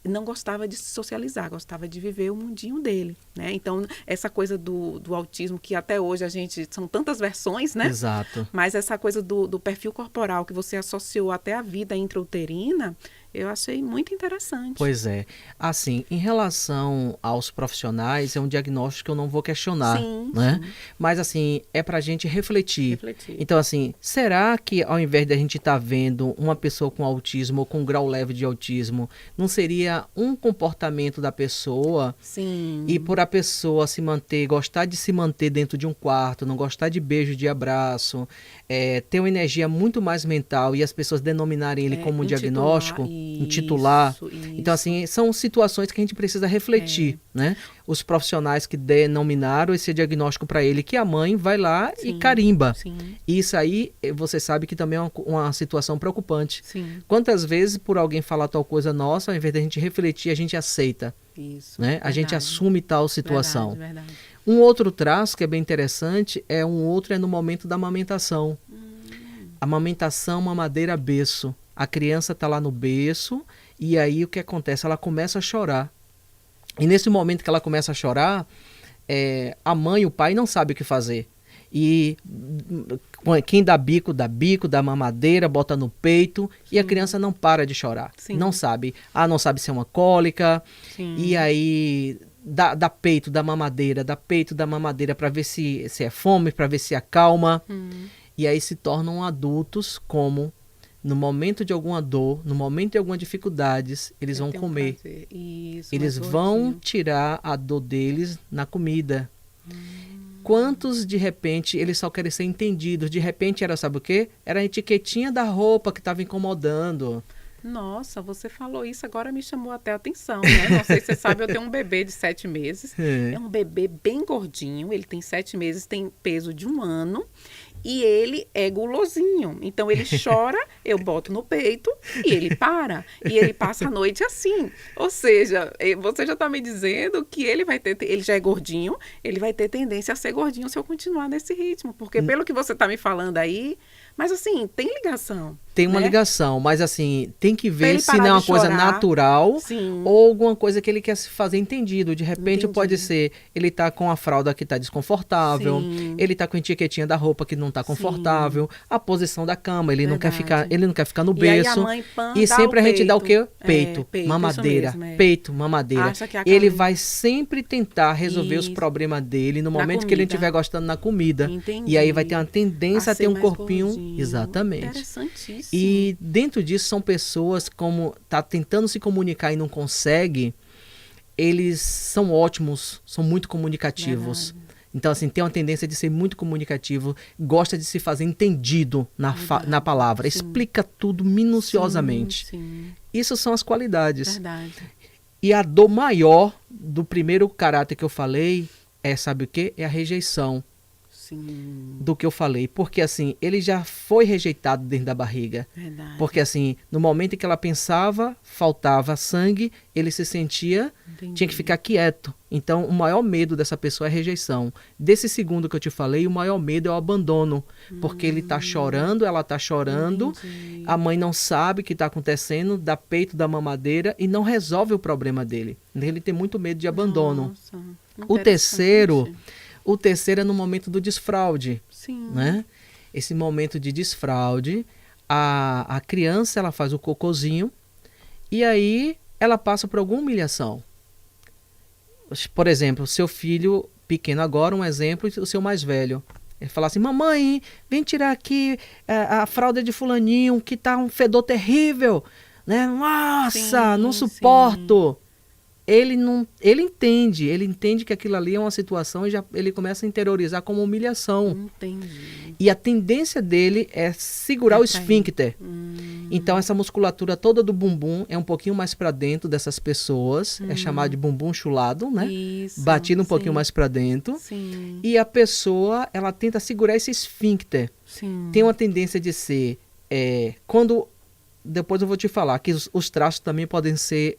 não gostava de se socializar, gostava de viver o mundinho dele, né? Então, essa coisa do autismo, que até hoje são tantas versões, né? Exato. Mas essa coisa do perfil corporal que você associou até a vida intrauterina, eu achei muito interessante. Pois é. Assim, em relação aos profissionais, é um diagnóstico que eu não vou questionar, sim, né? Sim. Mas, assim, é pra gente refletir. Então, assim, será que ao invés de a gente estar vendo uma pessoa com autismo ou com um grau leve de autismo, não seria um comportamento da pessoa? Sim. E por a pessoa gostar de se manter dentro de um quarto, não gostar de beijo, de abraço, ter uma energia muito mais mental e as pessoas denominarem ele como um diagnóstico, intitular. Isso. Então, assim, são situações que a gente precisa refletir, né? Os profissionais que denominaram esse diagnóstico para ele, que a mãe vai lá e carimba. Sim. E isso aí, você sabe que também é uma situação preocupante. Sim. Quantas vezes, por alguém falar tal coisa nossa, ao invés de a gente refletir, a gente aceita. Isso, né? A gente assume tal situação. Verdade. Um outro traço que é bem interessante é no momento da amamentação. A amamentação, mamadeira, berço. A criança está lá no berço e aí o que acontece? Ela começa a chorar. E nesse momento que ela começa a chorar, a mãe e o pai não sabem o que fazer. E quem dá bico, dá mamadeira, bota no peito. Sim. E a criança não para de chorar. Sim. Não sabe. Não sabe se é uma cólica. Sim. E aí dá peito, dá mamadeira para ver se é fome, para ver se acalma. E aí se tornam adultos como no momento de alguma dor, no momento de alguma dificuldades, eles vão comer. Isso, eles vão tirar a dor deles na comida. Quantos, de repente, eles só querem ser entendidos? De repente era, sabe o quê? Era a etiquetinha da roupa que estava incomodando. Nossa, você falou isso, agora me chamou até a atenção, né? Não sei se você sabe, eu tenho um bebê de 7 meses. É um bebê bem gordinho, ele tem 7 meses, tem peso de 1 ano. E ele é gulosinho. Então, ele chora, eu boto no peito e ele para. E ele passa a noite assim. Ou seja, você já está me dizendo que ele já é gordinho, ele vai ter tendência a ser gordinho se eu continuar nesse ritmo. Porque pelo que você está me falando aí, mas assim, tem ligação. Tem uma ligação, mas assim, tem que ver se não é uma coisa natural ou alguma coisa que ele quer se fazer entendido. De repente pode ser, ele tá com a fralda que tá desconfortável, ele tá com a etiquetinha da roupa que não tá confortável, a posição da cama, ele não quer ficar no berço. E sempre a gente dá o quê? Peito, mamadeira, peito, mamadeira. Ele vai sempre tentar resolver os problemas dele no momento que ele estiver gostando na comida. E aí vai ter uma tendência a ter um corpinho. Exatamente. Interessantíssimo. E dentro disso são pessoas como tá tentando se comunicar e não consegue, eles são ótimos, são muito comunicativos. Verdade. Então, assim, tem uma tendência de ser muito comunicativo, gosta de se fazer entendido na palavra, explica tudo minuciosamente. Isso são as qualidades. Verdade. E a dor maior do primeiro caráter que eu falei sabe o quê? É a rejeição. Do que eu falei, porque assim, ele já foi rejeitado dentro da barriga. Verdade. Porque assim, no momento em que ela pensava, faltava sangue, ele se sentia, tinha que ficar quieto. Então, o maior medo dessa pessoa é a rejeição. Desse segundo que eu te falei, o maior medo é o abandono, porque ele tá chorando, ela tá chorando, a mãe não sabe o que tá acontecendo, dá peito, dá mamadeira e não resolve o problema dele. Ele tem muito medo de abandono. Nossa, o terceiro é no momento do desfraude. Sim. Né? Esse momento de desfraude, a criança ela faz o cocôzinho e aí ela passa por alguma humilhação. Por exemplo, seu filho pequeno agora, um exemplo, e o seu mais velho. Ele fala assim, mamãe, vem tirar aqui a fralda de fulaninho, que tá um fedor terrível, né? Nossa, não suporto. Ele entende que aquilo ali é uma situação e ele começa a interiorizar como humilhação. Entendi. E a tendência dele é segurar o esfíncter. Então essa musculatura toda do bumbum é um pouquinho mais para dentro dessas pessoas, é chamado de bumbum chulado, né? Isso, Batido um pouquinho mais para dentro. Sim. E a pessoa, ela tenta segurar esse esfíncter. Sim. Tem uma tendência de ser, depois eu vou te falar, que os traços também podem ser,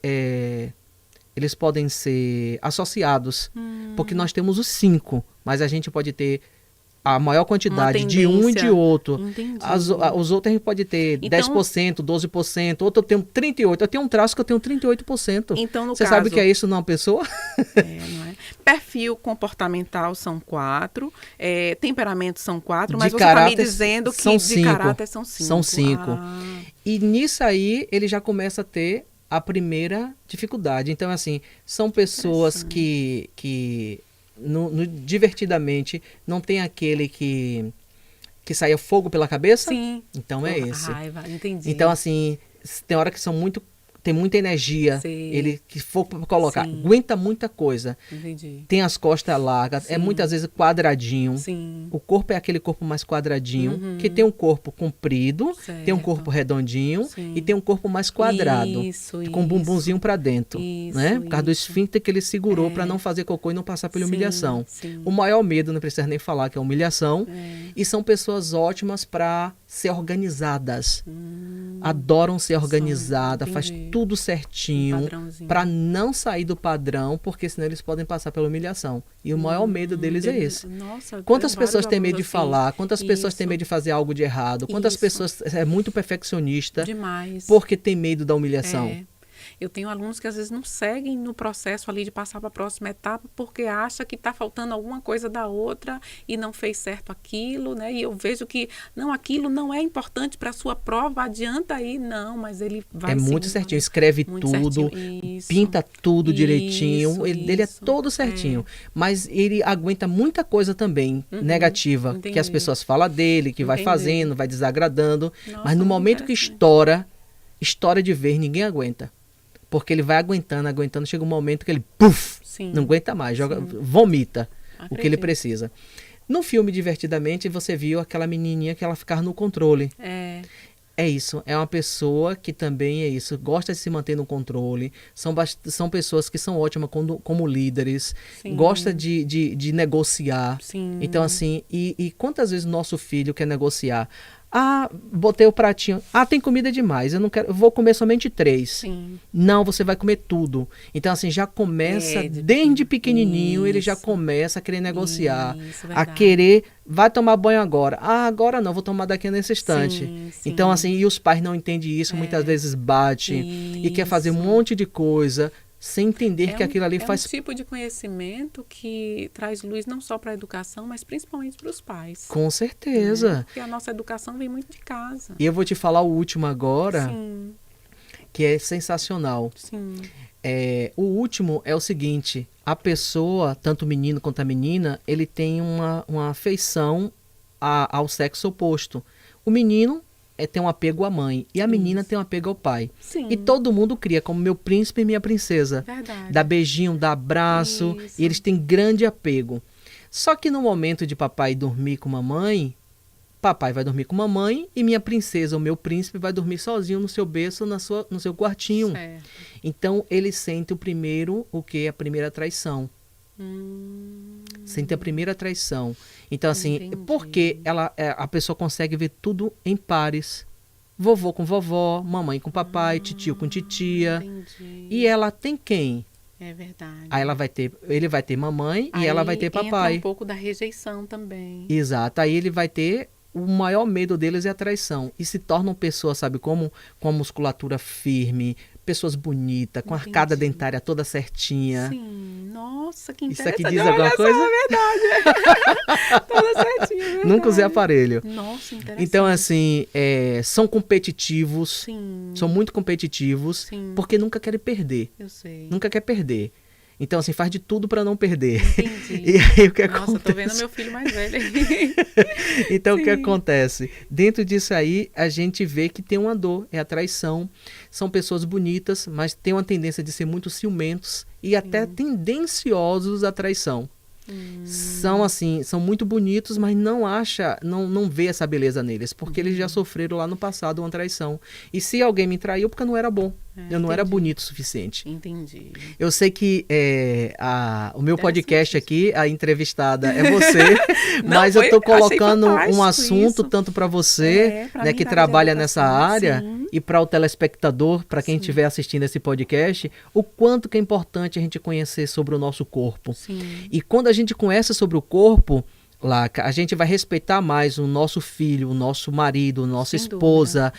eles podem ser associados, porque nós temos os 5, mas a gente pode ter a maior quantidade de um e de outro. Entendi. Os outros a gente pode ter então, 10%, 12%, outro eu tenho 38%. Eu tenho um traço que eu tenho 38%. Então, no Você caso, sabe o que é isso numa pessoa? Não é? Perfil comportamental são 4, temperamento são 4, mas de você está me dizendo que de caráter são 5. São 5. E nisso aí ele já começa a ter a primeira dificuldade. Então, assim, são pessoas que divertidamente não tem aquele que saia fogo pela cabeça. Sim. Então é esse. Raiva, entendi. Então, assim, tem hora que tem muita energia. Sim. Ele que for colocar, Sim. aguenta muita coisa. Entendi. Tem as costas largas, Sim. é muitas vezes quadradinho. Sim. O corpo é aquele corpo mais quadradinho, que tem um corpo comprido, certo. tem um corpo redondinho. Sim. E tem um corpo mais quadrado, com um bumbumzinho para dentro, né? Por causa do esfíncter que ele segurou para não fazer cocô e não passar pela humilhação. Sim. O maior medo, não precisa nem falar, que é a humilhação. E são pessoas ótimas para ser organizadas. Adoram ser organizadas, faz tudo certinho para não sair do padrão, porque senão eles podem passar pela humilhação. E o maior medo deles é esse. Nossa, quantas pessoas têm medo de falar? Quantas pessoas têm medo de fazer algo de errado? Quantas pessoas é muito perfeccionista? Demais. Porque tem medo da humilhação. Eu tenho alunos que às vezes não seguem no processo ali de passar para a próxima etapa porque acha que está faltando alguma coisa da outra e não fez certo aquilo, né? E eu vejo que não, aquilo não é importante para a sua prova, adianta aí, não, mas ele vai muito certinho, escreve muito tudo, pinta tudo direitinho, ele é todo certinho. Mas ele aguenta muita coisa também negativa, que as pessoas falam dele, que vai fazendo, vai desagradando. Nossa, mas no momento que estoura de vez, ninguém aguenta. Porque ele vai aguentando, chega um momento que ele, não aguenta mais, vomita o que ele precisa. No filme Divertidamente, você viu aquela menininha que ela ficava no controle. É isso, é uma pessoa que também é isso, gosta de se manter no controle, são pessoas que são ótimas como líderes, gosta de negociar. Então, assim, e quantas vezes o nosso filho quer negociar? Ah, botei o pratinho. Ah, tem comida demais. Eu vou comer somente 3. Não, você vai comer tudo. Então, assim, já começa, desde pequenininho, ele já começa a querer negociar. A querer, vai tomar banho agora. Ah, agora não, vou tomar daqui nesse instante. Então, assim, e os pais não entendem isso, muitas vezes bate e quer fazer um monte de coisa, sem entender que aquilo ali faz... É um tipo de conhecimento que traz luz não só para a educação, mas principalmente para os pais. Com certeza. Porque a nossa educação vem muito de casa. E eu vou te falar o último agora, que é sensacional. O último é o seguinte, a pessoa, tanto o menino quanto a menina, ele tem uma afeição ao sexo oposto. O menino tem um apego à mãe e a menina tem um apego ao pai. E todo mundo cria como meu príncipe e minha princesa. Verdade. Dá beijinho, dá abraço, e eles têm grande apego. Só que no momento de papai dormir com mamãe, papai vai dormir com mamãe e minha princesa ou meu príncipe vai dormir sozinho no seu berço, no seu quartinho. Então ele sente o que? A primeira traição. Sente a primeira traição. Então, assim, porque a pessoa consegue ver tudo em pares. Vovô com vovó, mamãe com papai, titio com titia. E ela tem quem? É verdade. Aí ele vai ter mamãe e ela vai ter papai. Entra um pouco da rejeição também. Exato. Aí ele vai ter... O maior medo deles é a traição. E se tornam pessoas, sabe como? Com a musculatura firme, pessoas bonitas, com a arcada dentária toda certinha. Nossa, que interessante. Isso aqui diz alguma coisa? É verdade. Toda certinha, é verdade. Nunca usei aparelho. Nossa, interessante. Então, assim, são competitivos. São muito competitivos. Porque nunca querem perder. Eu sei. Nunca quer perder. Então, assim, faz de tudo para não perder. Entendi. E aí o que Nossa, acontece? tô vendo meu filho mais velho. Então, o que Sim. acontece? Dentro disso aí, a gente vê que tem uma dor, é a traição. São pessoas bonitas, mas tem uma tendência de ser muito ciumentos e até tendenciosos à traição. São assim, são muito bonitos, mas não vê essa beleza neles, porque eles já sofreram lá no passado uma traição. E se alguém me traiu, porque eu não era bom. Eu não era Entendi. bonito o suficiente. Entendi. Eu sei que o meu podcast Interessantíssimo. aqui, a entrevistada é você, Não, mas eu foi, estou achei colocando um fantástico assunto isso. tanto para você, Pra né, mim, que da área de trabalha nessa educação, área, sim. e para o telespectador, para quem Sim. estiver assistindo esse podcast, o quanto que é importante a gente conhecer sobre o nosso corpo. Sim. E quando a gente conhece sobre o corpo, Laca, a gente vai respeitar mais o nosso filho, o nosso marido, a nossa Sem esposa.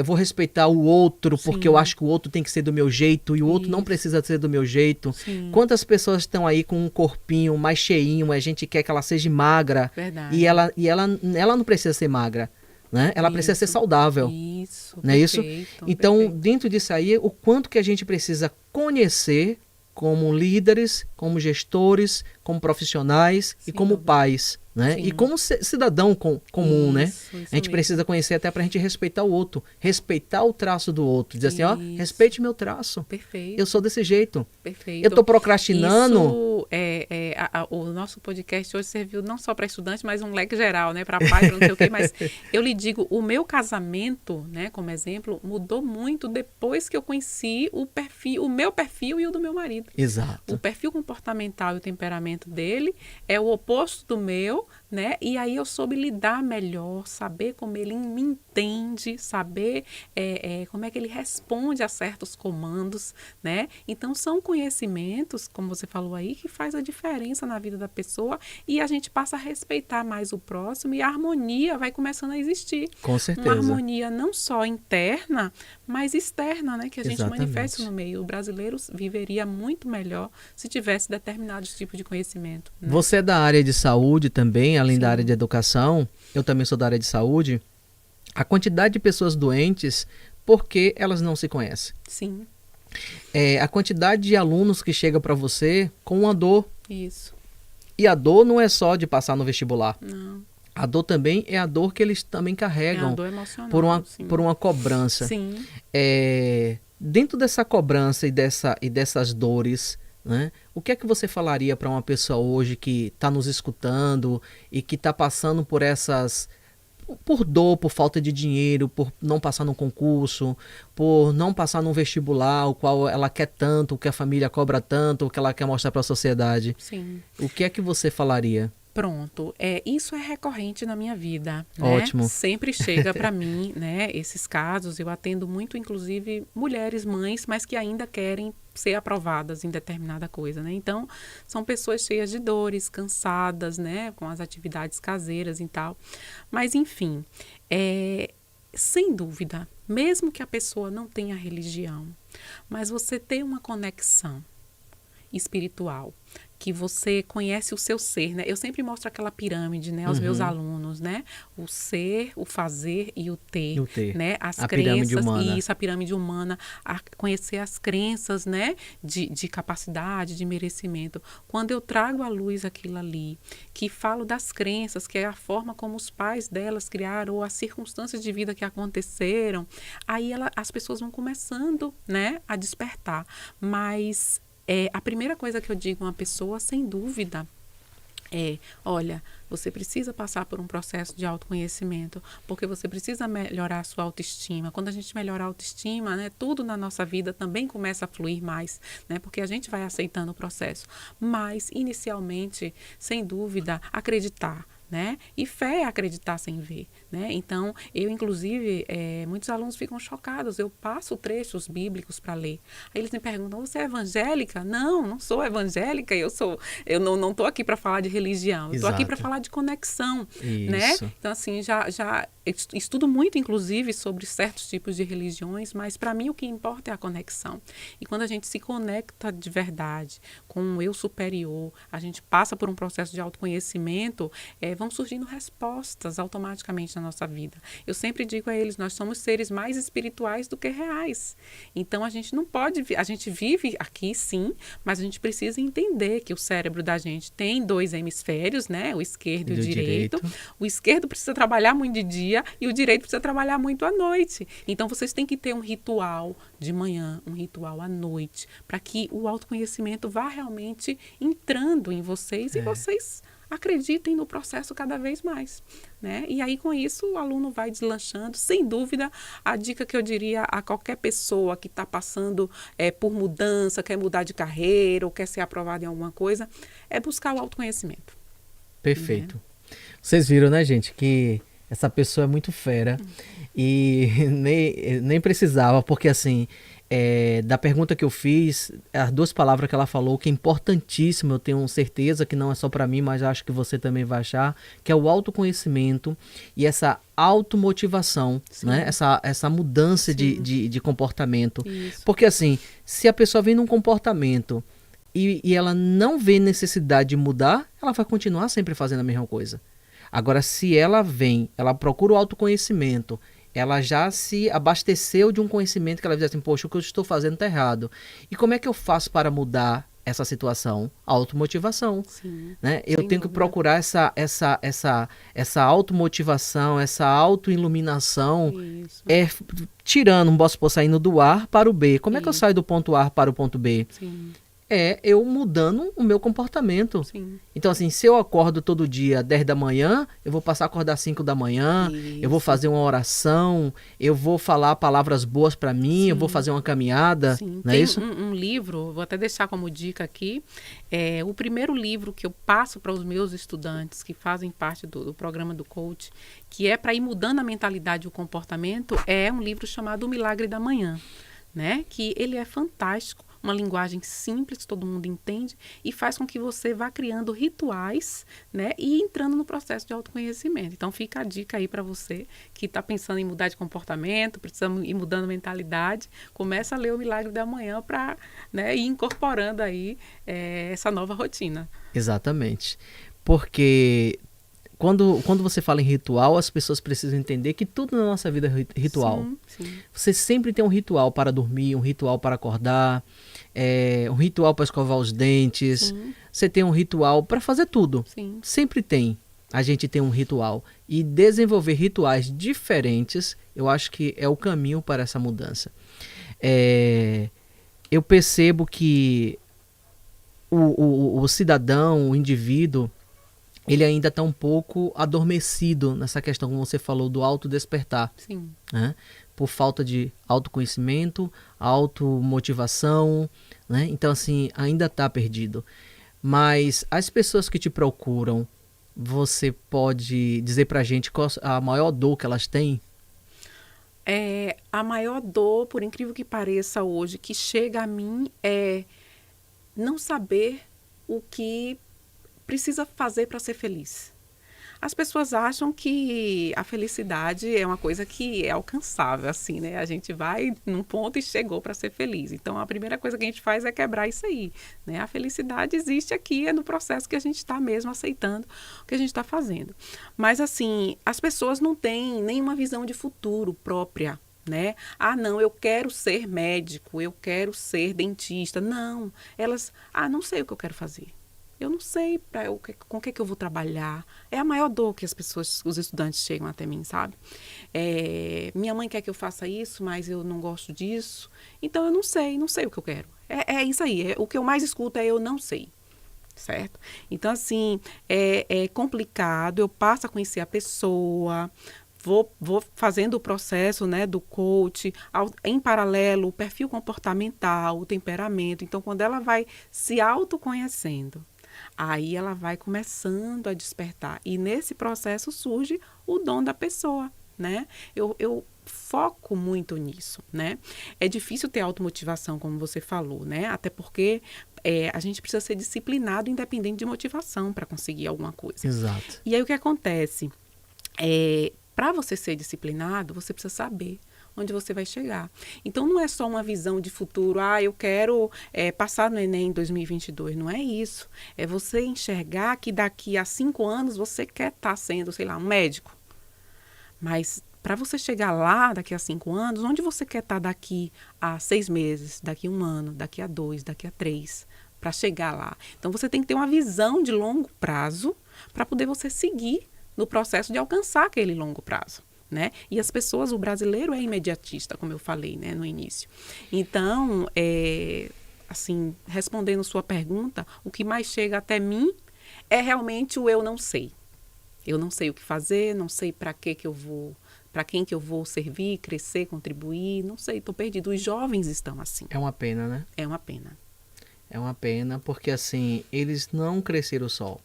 Vou respeitar o outro, porque Sim. eu acho que o outro tem que ser do meu jeito e o outro não Isso. precisa ser do meu jeito. Sim. Quantas pessoas estão aí com um corpinho mais cheinho, a gente quer que ela seja magra Verdade. e ela não precisa ser magra, né? Ela precisa ser Isso. saudável. Isso. Não é isso? Perfeito, Então, perfeito. dentro disso aí, o quanto que a gente precisa conhecer como líderes, como gestores, como profissionais e Sem como dúvida. pais, né? Sim. E como cidadão comum, né? Isso A gente mesmo. precisa conhecer até para a gente respeitar o outro, respeitar o traço do outro, dizer assim, ó, Isso. respeite meu traço, Perfeito. eu sou desse jeito. Perfeito. Eu tô procrastinando. Isso o nosso podcast hoje serviu não só para estudante, mas um leque geral, né? Para pai, para não sei o quê. Mas eu lhe digo, o meu casamento, né? Como exemplo, mudou muito depois que eu conheci o meu perfil e o do meu marido. Exato. O perfil comportamental e o temperamento dele é o oposto do meu, né? E aí eu soube lidar melhor, saber como ele me entende, saber como é que ele responde a certos comandos, né? Então são conhecimentos, como você falou aí, que faz a diferença na vida da pessoa e a gente passa a respeitar mais o próximo e a harmonia vai começando a existir. Com certeza. Uma harmonia não só interna, mas externa, né? Que a gente Exatamente. manifesta no meio. O brasileiro viveria muito melhor se tivesse determinados tipos de conhecimento. Né? Você é da área de saúde também, além Sim. da área de educação, eu também sou da área de saúde. A quantidade de pessoas doentes, porque elas não se conhecem. Sim, A quantidade de alunos que chega para você com uma dor. isso. E a dor não é só de passar no vestibular. Não. A dor também é a dor que eles também É carregam a dor emocional. Sim. por uma cobrança. Sim. Dentro dessa cobrança e dessas dores, né, o que é que você falaria para uma pessoa hoje que está nos escutando e que está passando por dor, por falta de dinheiro, por não passar num concurso, por não passar num vestibular, o qual ela quer tanto, o que a família cobra tanto, o que ela quer mostrar para a sociedade? Sim. O que é que você falaria? Pronto, isso é recorrente na minha vida, né? Ótimo. Sempre chega para mim, né? Esses casos, eu atendo muito, inclusive, mulheres, mães, mas que ainda querem ser aprovadas em determinada coisa, né? Então, são pessoas cheias de dores, cansadas, né? Com as atividades caseiras e tal. Mas, enfim, sem dúvida, mesmo que a pessoa não tenha religião, mas você tem uma conexão espiritual, que você conhece o seu ser, né? Eu sempre mostro aquela pirâmide, né, aos meus alunos, né? O ser, o fazer e o ter, E o ter. né? As A crenças, pirâmide humana. isso, a pirâmide humana, a conhecer as crenças, né? De capacidade, de merecimento. Quando eu trago à luz aquilo ali, que falo das crenças, que é a forma como os pais delas criaram, ou as circunstâncias de vida que aconteceram, aí as pessoas vão começando, né, a despertar. Mas a primeira coisa que eu digo a uma pessoa, sem dúvida, olha, você precisa passar por um processo de autoconhecimento, porque você precisa melhorar a sua autoestima. Quando a gente melhora a autoestima, né, tudo na nossa vida também começa a fluir mais, né, porque a gente vai aceitando o processo. Mas, inicialmente, sem dúvida, acreditar. Né? E fé é acreditar sem ver, né? Então, eu inclusive, muitos alunos ficam chocados, eu passo trechos bíblicos para ler. Aí eles me perguntam, você é evangélica? Não, não sou evangélica, eu não estou aqui para falar de religião, eu estou aqui para falar de conexão, né? Então, assim, já estudo muito, inclusive, sobre certos tipos de religiões, mas para mim o que importa é a conexão. E quando a gente se conecta de verdade com um eu superior, a gente passa por um processo de autoconhecimento, vão surgindo respostas automaticamente na nossa vida. Eu sempre digo a eles, nós somos seres mais espirituais do que reais. Então, a gente não pode... A gente vive aqui, sim, mas a gente precisa entender que o cérebro da gente tem 2 hemisférios, né? O esquerdo e o direito. O esquerdo precisa trabalhar muito de dia e o direito precisa trabalhar muito à noite. Então, vocês têm que ter um ritual de manhã, um ritual à noite, para que o autoconhecimento vá realmente entrando em vocês e vocês acreditem no processo cada vez mais, né? E aí, com isso, o aluno vai deslanchando. Sem dúvida, a dica que eu diria a qualquer pessoa que está passando por mudança, quer mudar de carreira ou quer ser aprovado em alguma coisa, é buscar o autoconhecimento. Perfeito. Né? Vocês viram, né, gente, que essa pessoa é muito fera e nem precisava, porque assim... da pergunta que eu fiz, as 2 palavras que ela falou, que é importantíssimo, eu tenho certeza que não é só para mim, mas acho que você também vai achar, que é o autoconhecimento e essa automotivação, né? Essa mudança de comportamento. Isso. Porque assim, se a pessoa vem num comportamento e ela não vê necessidade de mudar, ela vai continuar sempre fazendo a mesma coisa. Agora, se ela procura o autoconhecimento, ela já se abasteceu de um conhecimento que ela diz assim, poxa, o que eu estou fazendo está errado. E como é que eu faço para mudar essa situação? Automotivação. Né? Eu tenho que procurar essa automotivação, essa autoiluminação, tirando, não posso supor, saindo do A para o B. Como é que eu saio do ponto A para o ponto B? Eu mudando o meu comportamento. Então, assim, se eu acordo todo dia 10 da manhã, eu vou passar a acordar 5 da manhã, eu vou fazer uma oração, eu vou falar palavras boas para mim, eu vou fazer uma caminhada. Não é isso? Um livro, vou até deixar como dica aqui, o primeiro livro que eu passo para os meus estudantes que fazem parte do programa do coach, que é para ir mudando a mentalidade e o comportamento, é um livro chamado O Milagre da Manhã, né? Que ele é fantástico. Uma linguagem simples, que todo mundo entende, e faz com que você vá criando rituais, né, e entrando no processo de autoconhecimento. Então, fica a dica aí para você que está pensando em mudar de comportamento, precisa ir mudando a mentalidade, começa a ler O Milagre da Manhã para, né, ir incorporando aí essa nova rotina. Exatamente. Porque... Quando você fala em ritual, as pessoas precisam entender que tudo na nossa vida é ritual. Você sempre tem um ritual para dormir, um ritual para acordar, um ritual para escovar os dentes. Você tem um ritual para fazer tudo. Sempre tem. A gente tem um ritual. E desenvolver rituais diferentes, eu acho que é o caminho para essa mudança. Eu percebo que o cidadão, o indivíduo, ele ainda está um pouco adormecido nessa questão, como você falou, do autodespertar. Né? Por falta de autoconhecimento, automotivação, né? Então, assim, ainda está perdido. Mas as pessoas que te procuram, você pode dizer pra gente qual a maior dor que elas têm? A maior dor, por incrível que pareça hoje, que chega a mim é não saber o que precisa fazer para ser feliz. As pessoas acham que a felicidade é uma coisa que é alcançável, assim, né? A gente vai num ponto e chegou para ser feliz. Então, a primeira coisa que a gente faz é quebrar isso aí, né? A felicidade existe aqui, é no processo que a gente está mesmo aceitando o que a gente está fazendo. Mas, assim, as pessoas não têm nenhuma visão de futuro própria, né? Não, eu quero ser médico, eu quero ser dentista. Não, elas, não sei o que eu quero fazer. Eu não sei com o que eu vou trabalhar. É a maior dor que os estudantes chegam até mim, sabe? Minha mãe quer que eu faça isso, mas eu não gosto disso. Então, eu não sei o que eu quero. É isso aí. O que eu mais escuto é eu não sei. Certo? Então, assim, é complicado. Eu passo a conhecer a pessoa, vou fazendo o processo, né, do coach, em paralelo, o perfil comportamental, o temperamento. Então, quando ela vai se autoconhecendo, aí ela vai começando a despertar. E nesse processo surge o dom da pessoa, né? Eu foco muito nisso, né? É difícil ter automotivação, como você falou, né? Até porque a gente precisa ser disciplinado, independente de motivação, para conseguir alguma coisa. Exato. E aí o que acontece? Para você ser disciplinado, você precisa saber onde você vai chegar. Então, não é só uma visão de futuro, eu quero passar no Enem em 2022, não é isso. É você enxergar que daqui a 5 anos você quer estar sendo, sei lá, um médico. Mas para você chegar lá daqui a 5 anos, onde você quer estar daqui a 6 meses, daqui a 1 ano, daqui a 2, daqui a 3, para chegar lá. Então, você tem que ter uma visão de longo prazo para poder você seguir no processo de alcançar aquele longo prazo, né? E as pessoas, o brasileiro é imediatista, como eu falei, né, no início. Então, assim, respondendo sua pergunta, o que mais chega até mim é realmente o eu não sei. Eu não sei o que fazer, não sei para quem que eu vou servir, crescer, contribuir, não sei, estou perdido. Os jovens estão assim. É uma pena, né? É uma pena. É uma pena porque, assim, eles não cresceram só.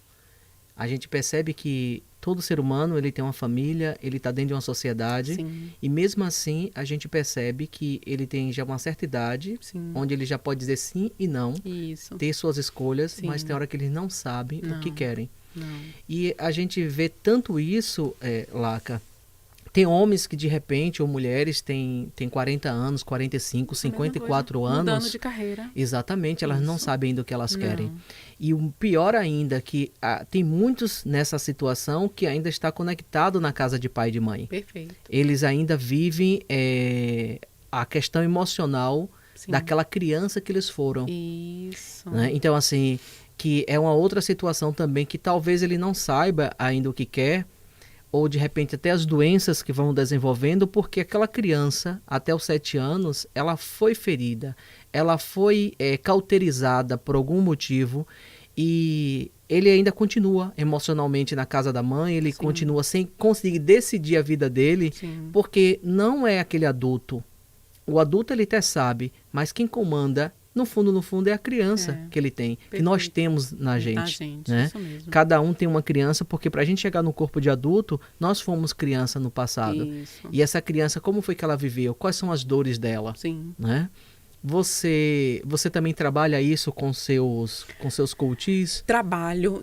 A gente percebe que todo ser humano, ele tem uma família, ele está dentro de uma sociedade. Sim. E mesmo assim, a gente percebe que ele tem já uma certa idade, Sim. onde ele já pode dizer sim e não, Isso. ter suas escolhas, Sim. mas tem hora que eles não sabem o que querem. Não. E a gente vê tanto isso, Laca. Tem homens que de repente, ou mulheres, têm 40 anos, 45, 54 anos. Mudando de carreira. Exatamente, elas não Isso. sabem ainda o que elas querem. Não. E o pior ainda, que tem muitos nessa situação que ainda está conectado na casa de pai e de mãe. Perfeito. Eles ainda vivem a questão emocional Sim. daquela criança que eles foram. Isso. Né? Então, assim, que é uma outra situação também que talvez ele não saiba ainda o que quer, ou de repente até as doenças que vão desenvolvendo, porque aquela criança, até os 7 anos, ela foi ferida, ela foi cauterizada por algum motivo, e ele ainda continua emocionalmente na casa da mãe, ele Sim. continua sem conseguir decidir a vida dele, Sim. porque não é aquele adulto. O adulto ele até sabe, mas quem comanda no fundo, é a criança que ele tem, que nós temos na gente. Né? Isso mesmo. Cada um tem uma criança, porque para a gente chegar no corpo de adulto, nós fomos criança no passado. Isso. E essa criança, como foi que ela viveu? Quais são as dores dela? Sim. Né? Você também trabalha isso com seus coaches? Trabalho.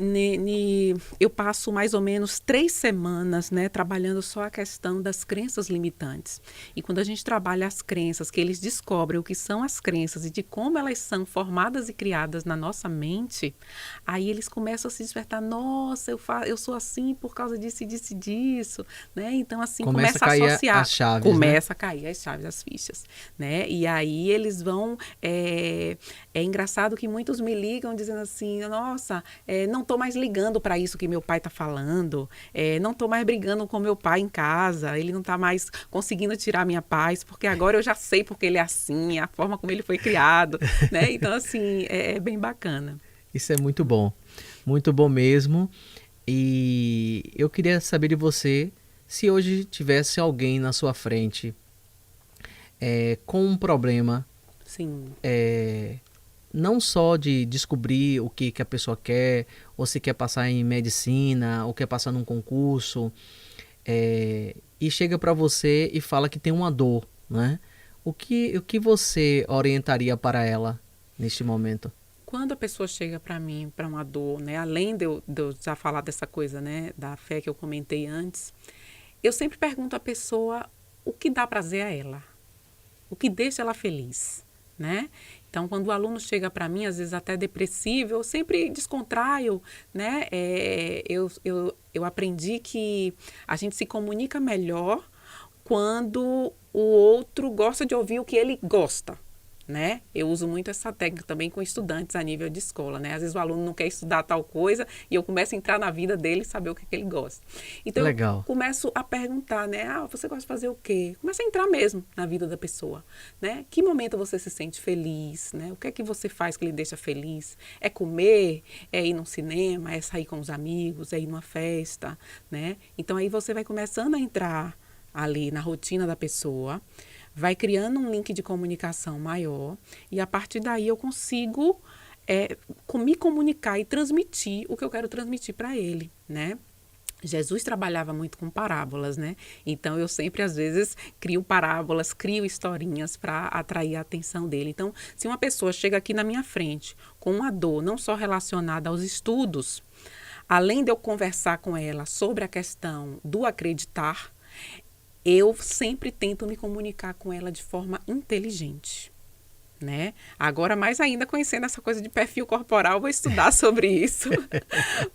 Eu passo mais ou menos 3 semanas, né, trabalhando só a questão das crenças limitantes. E quando a gente trabalha as crenças, que eles descobrem o que são as crenças e de como elas são formadas e criadas na nossa mente, aí eles começam a se despertar. Nossa, eu sou assim por causa disso e disso e disso. Né? Então, assim, começa a associar. As chaves, começa a cair as chaves, as fichas. Né? E aí eles vão... É engraçado que muitos me ligam dizendo assim, nossa, não estou mais ligando para isso que meu pai está falando, não estou mais brigando com meu pai em casa, ele não está mais conseguindo tirar minha paz, porque agora eu já sei porque ele é assim, a forma como ele foi criado. Né? Então, assim, é bem bacana. Isso é muito bom mesmo. E eu queria saber de você, se hoje tivesse alguém na sua frente com um problema, Sim. Não só de descobrir o que a pessoa quer, ou se quer passar em medicina, ou quer passar num concurso, e chega para você e fala que tem uma dor, né? O que você orientaria para ela neste momento? Quando a pessoa chega para mim, para uma dor, né, além de eu já falar dessa coisa, né, da fé que eu comentei antes, eu sempre pergunto à pessoa o que dá prazer a ela, o que deixa ela feliz, né? Então, quando o aluno chega para mim, às vezes até depressivo, eu sempre descontraio, né? Eu aprendi que a gente se comunica melhor quando o outro gosta de ouvir o que ele gosta. Né? Eu uso muito essa técnica também com estudantes a nível de escola, né? Às vezes o aluno não quer estudar tal coisa e eu começo a entrar na vida dele e saber o que ele gosta. Então, Legal. eu começo a perguntar, né? Você gosta de fazer o quê? Começa a entrar mesmo na vida da pessoa, né? Que momento você se sente feliz, né? O que é que você faz que lhe deixa feliz? É comer? É ir num cinema? É sair com os amigos? É ir numa festa, né? Então, aí você vai começando a entrar ali na rotina da pessoa, vai criando um link de comunicação maior e a partir daí eu consigo me comunicar e transmitir o que eu quero transmitir para ele, né? Jesus trabalhava muito com parábolas, né? Então, eu sempre, às vezes, crio parábolas, crio historinhas para atrair a atenção dele. Então, se uma pessoa chega aqui na minha frente com uma dor não só relacionada aos estudos, além de eu conversar com ela sobre a questão do acreditar, eu sempre tento me comunicar com ela de forma inteligente, né? Agora, mais ainda, conhecendo essa coisa de perfil corporal, vou estudar sobre isso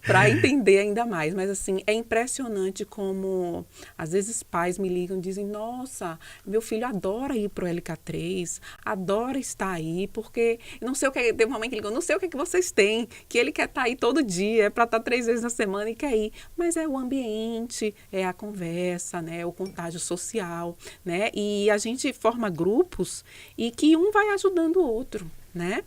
para entender ainda mais. Mas, assim, é impressionante como, às vezes, pais me ligam e dizem, nossa, meu filho adora ir pro LK3, adora estar aí, porque não sei o que, tem uma mãe que ligou, não sei o que vocês têm, que ele quer estar aí todo dia, é para estar 3 vezes na semana e quer ir. Mas é o ambiente, é a conversa, né? É o contágio social, né? E a gente forma grupos e que um vai ajudando o outro, né?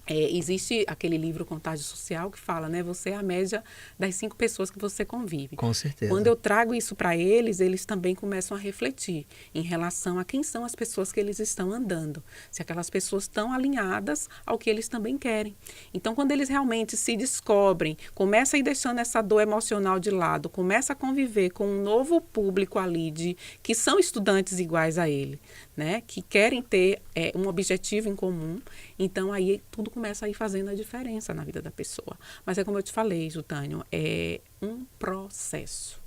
Existe aquele livro Contágio Social que fala, né? Você é a média das 5 pessoas que você convive. Com certeza. Quando eu trago isso para eles, eles também começam a refletir em relação a quem são as pessoas que eles estão andando. Se aquelas pessoas estão alinhadas ao que eles também querem. Então, quando eles realmente se descobrem, começam a ir deixando essa dor emocional de lado, começa a conviver com um novo público ali, que são estudantes iguais a ele, né? Que querem ter um objetivo em comum. Então, aí tudo começa a ir fazendo a diferença na vida da pessoa. Mas é como eu te falei, Jotânio, é um processo.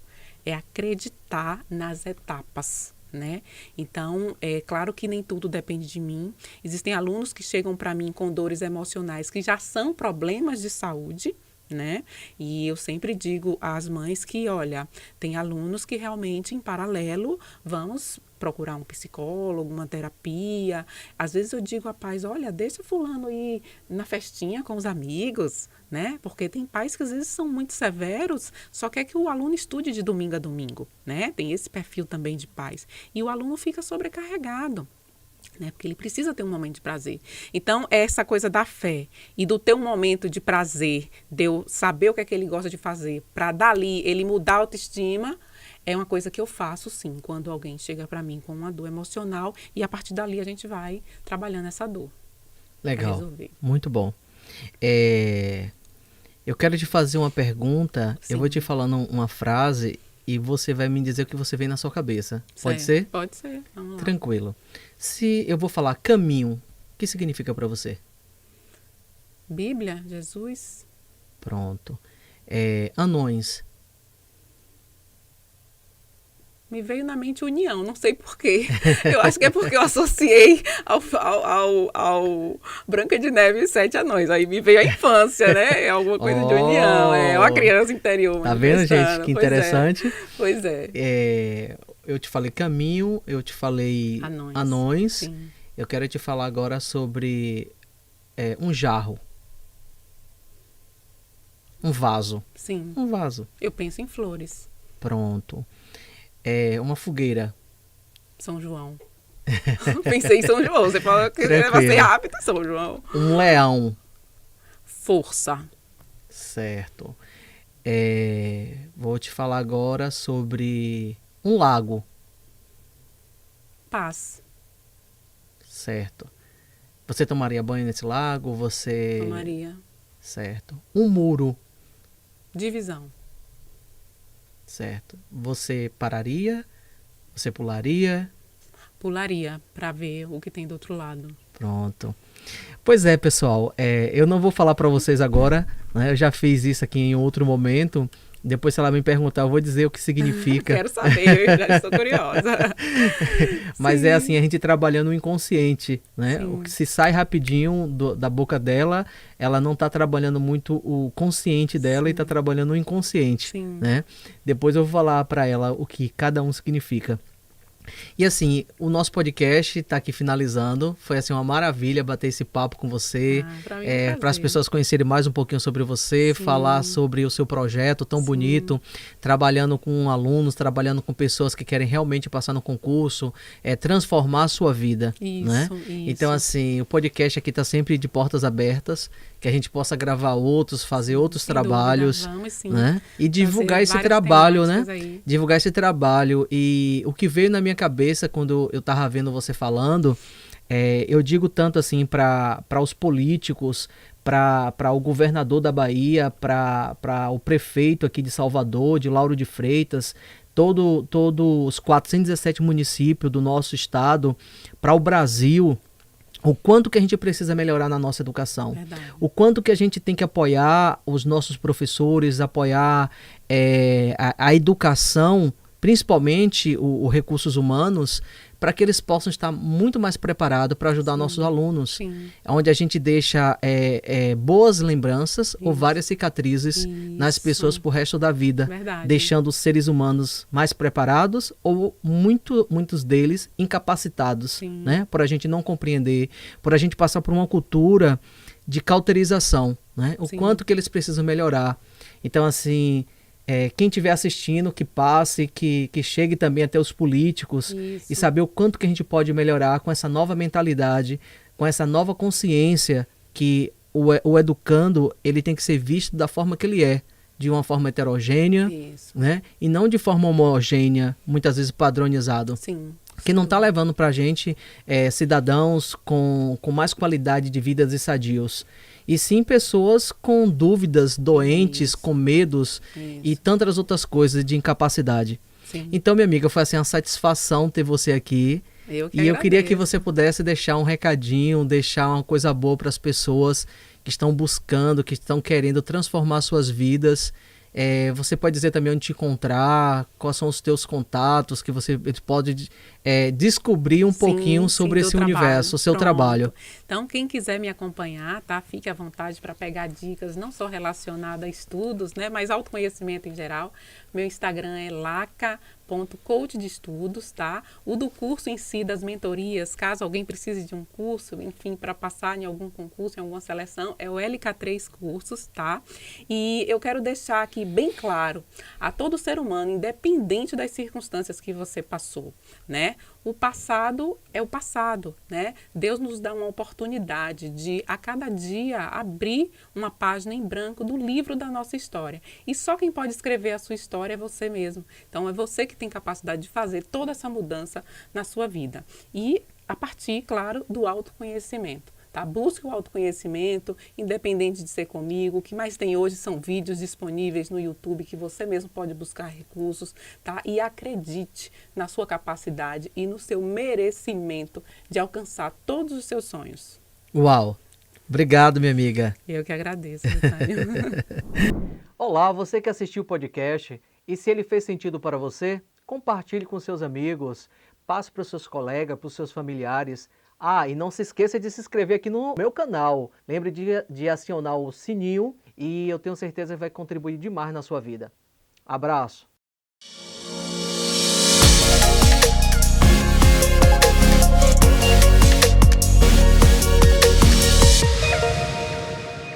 É acreditar nas etapas, né? Então, é claro que nem tudo depende de mim. Existem alunos que chegam para mim com dores emocionais que já são problemas de saúde, né? E eu sempre digo às mães que, olha, tem alunos que realmente, em paralelo, vamos procurar um psicólogo, uma terapia. Às vezes eu digo a pais, olha, deixa fulano ir na festinha com os amigos, né? Porque tem pais que às vezes são muito severos, só quer que o aluno estude de domingo a domingo, né? Tem esse perfil também de pais. E o aluno fica sobrecarregado, né? Porque ele precisa ter um momento de prazer. Então, essa coisa da fé e do ter um momento de prazer, de eu saber o que é que ele gosta de fazer, para dali ele mudar a autoestima, é uma coisa que eu faço, sim, quando alguém chega para mim com uma dor emocional e a partir dali a gente vai trabalhando essa dor. Legal, muito bom. Eu quero te fazer uma pergunta, sim. Eu vou te falando uma frase e você vai me dizer o que você vem na sua cabeça. Pode ser? Pode ser, vamos lá. Tranquilo. Se eu vou falar caminho, o que significa para você? Bíblia, Jesus. Pronto. Anões. Me veio na mente união, não sei porquê. Eu acho que é porque eu associei ao Branca de Neve e 7 Anões. Aí me veio a infância, né? É alguma coisa de união. É uma criança interior. Tá vendo, gente? Que interessante. Pois é. Eu te falei caminho, eu te falei anões. Sim. Eu quero te falar agora sobre um jarro. Um vaso. Sim. Um vaso. Eu penso em flores. Pronto. Uma fogueira. São João. Pensei em São João. Você falou que vai ser rápido, São João. Um leão. Força. Certo. Vou te falar agora sobre um lago. Paz. Certo. Você tomaria banho nesse lago? Você... Tomaria. Certo. Um muro. Divisão. Certo. Você pararia? Você pularia? Pularia para ver o que tem do outro lado. Pronto. Pois é, pessoal. Eu não vou falar para vocês agora, né? Eu já fiz isso aqui em outro momento. Depois, se ela me perguntar, eu vou dizer o que significa. Quero saber, eu já estou curiosa. Mas Sim. É assim, a gente trabalhando o inconsciente, né? Sim. O que se sai rapidinho da boca dela, ela não está trabalhando muito o consciente dela. Sim. E está trabalhando o inconsciente. Sim. Né? Depois eu vou falar para ela o que cada um significa. E assim, o nosso podcast está aqui finalizando. Foi assim uma maravilha bater esse papo com você, para as pessoas conhecerem mais um pouquinho sobre você, sim, falar sobre o seu projeto tão, sim, bonito, trabalhando com alunos, trabalhando com pessoas que querem realmente passar no concurso, transformar a sua vida. Isso, né? Isso. Então assim, o podcast aqui está sempre de portas abertas, que a gente possa gravar outros, fazer outros trabalhos, vamos, sim, né? E divulgar esse trabalho, né? Aí. Divulgar esse trabalho. E o que veio na minha cabeça quando eu estava vendo você falando, eu digo tanto assim para os políticos, para o governador da Bahia, para o prefeito aqui de Salvador, de Lauro de Freitas, todos os 417 municípios do nosso estado, para o Brasil, o quanto que a gente precisa melhorar na nossa educação. Verdade. O quanto que a gente tem que apoiar os nossos professores, apoiar a educação principalmente o recursos humanos, para que eles possam estar muito mais preparados para ajudar nossos alunos. Sim. Onde a gente deixa boas lembranças ou várias cicatrizes nas pessoas pro resto da vida. Verdade. Deixando os seres humanos mais preparados ou muitos deles incapacitados, né? Por a gente não compreender, por a gente passar por uma cultura de cauterização, né? O quanto que eles precisam melhorar. Então, assim, quem estiver assistindo, que passe, que chegue também até os políticos e saber o quanto que a gente pode melhorar com essa nova mentalidade, com essa nova consciência que o educando, ele tem que ser visto da forma que ele é, de uma forma heterogênea, né? E não de forma homogênea, muitas vezes padronizado. Sim. Que não está levando para a gente cidadãos com mais qualidade de vidas e sadios. E sim pessoas com dúvidas, doentes, com medos e tantas outras coisas de incapacidade. Sim. Então, minha amiga, foi assim, uma satisfação ter você aqui. Eu queria que você pudesse deixar um recadinho, deixar uma coisa boa para as pessoas que estão buscando, que estão querendo transformar suas vidas. Você pode dizer também onde te encontrar, quais são os teus contatos, que você pode descobrir um pouquinho sobre esse universo, o seu trabalho. Então, quem quiser me acompanhar, tá? Fique à vontade para pegar dicas, não só relacionadas a estudos, né? Mas autoconhecimento em geral. Meu Instagram é laca.coach de estudos, tá? O do curso em si, das mentorias, caso alguém precise de um curso, enfim, para passar em algum concurso, em alguma seleção, é o LK3 Cursos, tá? E eu quero deixar aqui bem claro a todo ser humano, independente das circunstâncias que você passou, né? O passado é o passado, né? Deus nos dá uma oportunidade de, a cada dia, abrir uma página em branco do livro da nossa história. E só quem pode escrever a sua história é você mesmo. Então, é você que tem capacidade de fazer toda essa mudança na sua vida. E a partir, claro, do autoconhecimento. Tá? Busque o autoconhecimento, independente de ser comigo. O que mais tem hoje são vídeos disponíveis no YouTube que você mesmo pode buscar recursos, tá? E acredite na sua capacidade e no seu merecimento de alcançar todos os seus sonhos. Uau! Obrigado, minha amiga. Eu que agradeço, Natália. Olá, você que assistiu o podcast, e se ele fez sentido para você, compartilhe com seus amigos, passe para os seus colegas, para os seus familiares. E não se esqueça de se inscrever aqui no meu canal. Lembre de acionar o sininho e eu tenho certeza que vai contribuir demais na sua vida. Abraço!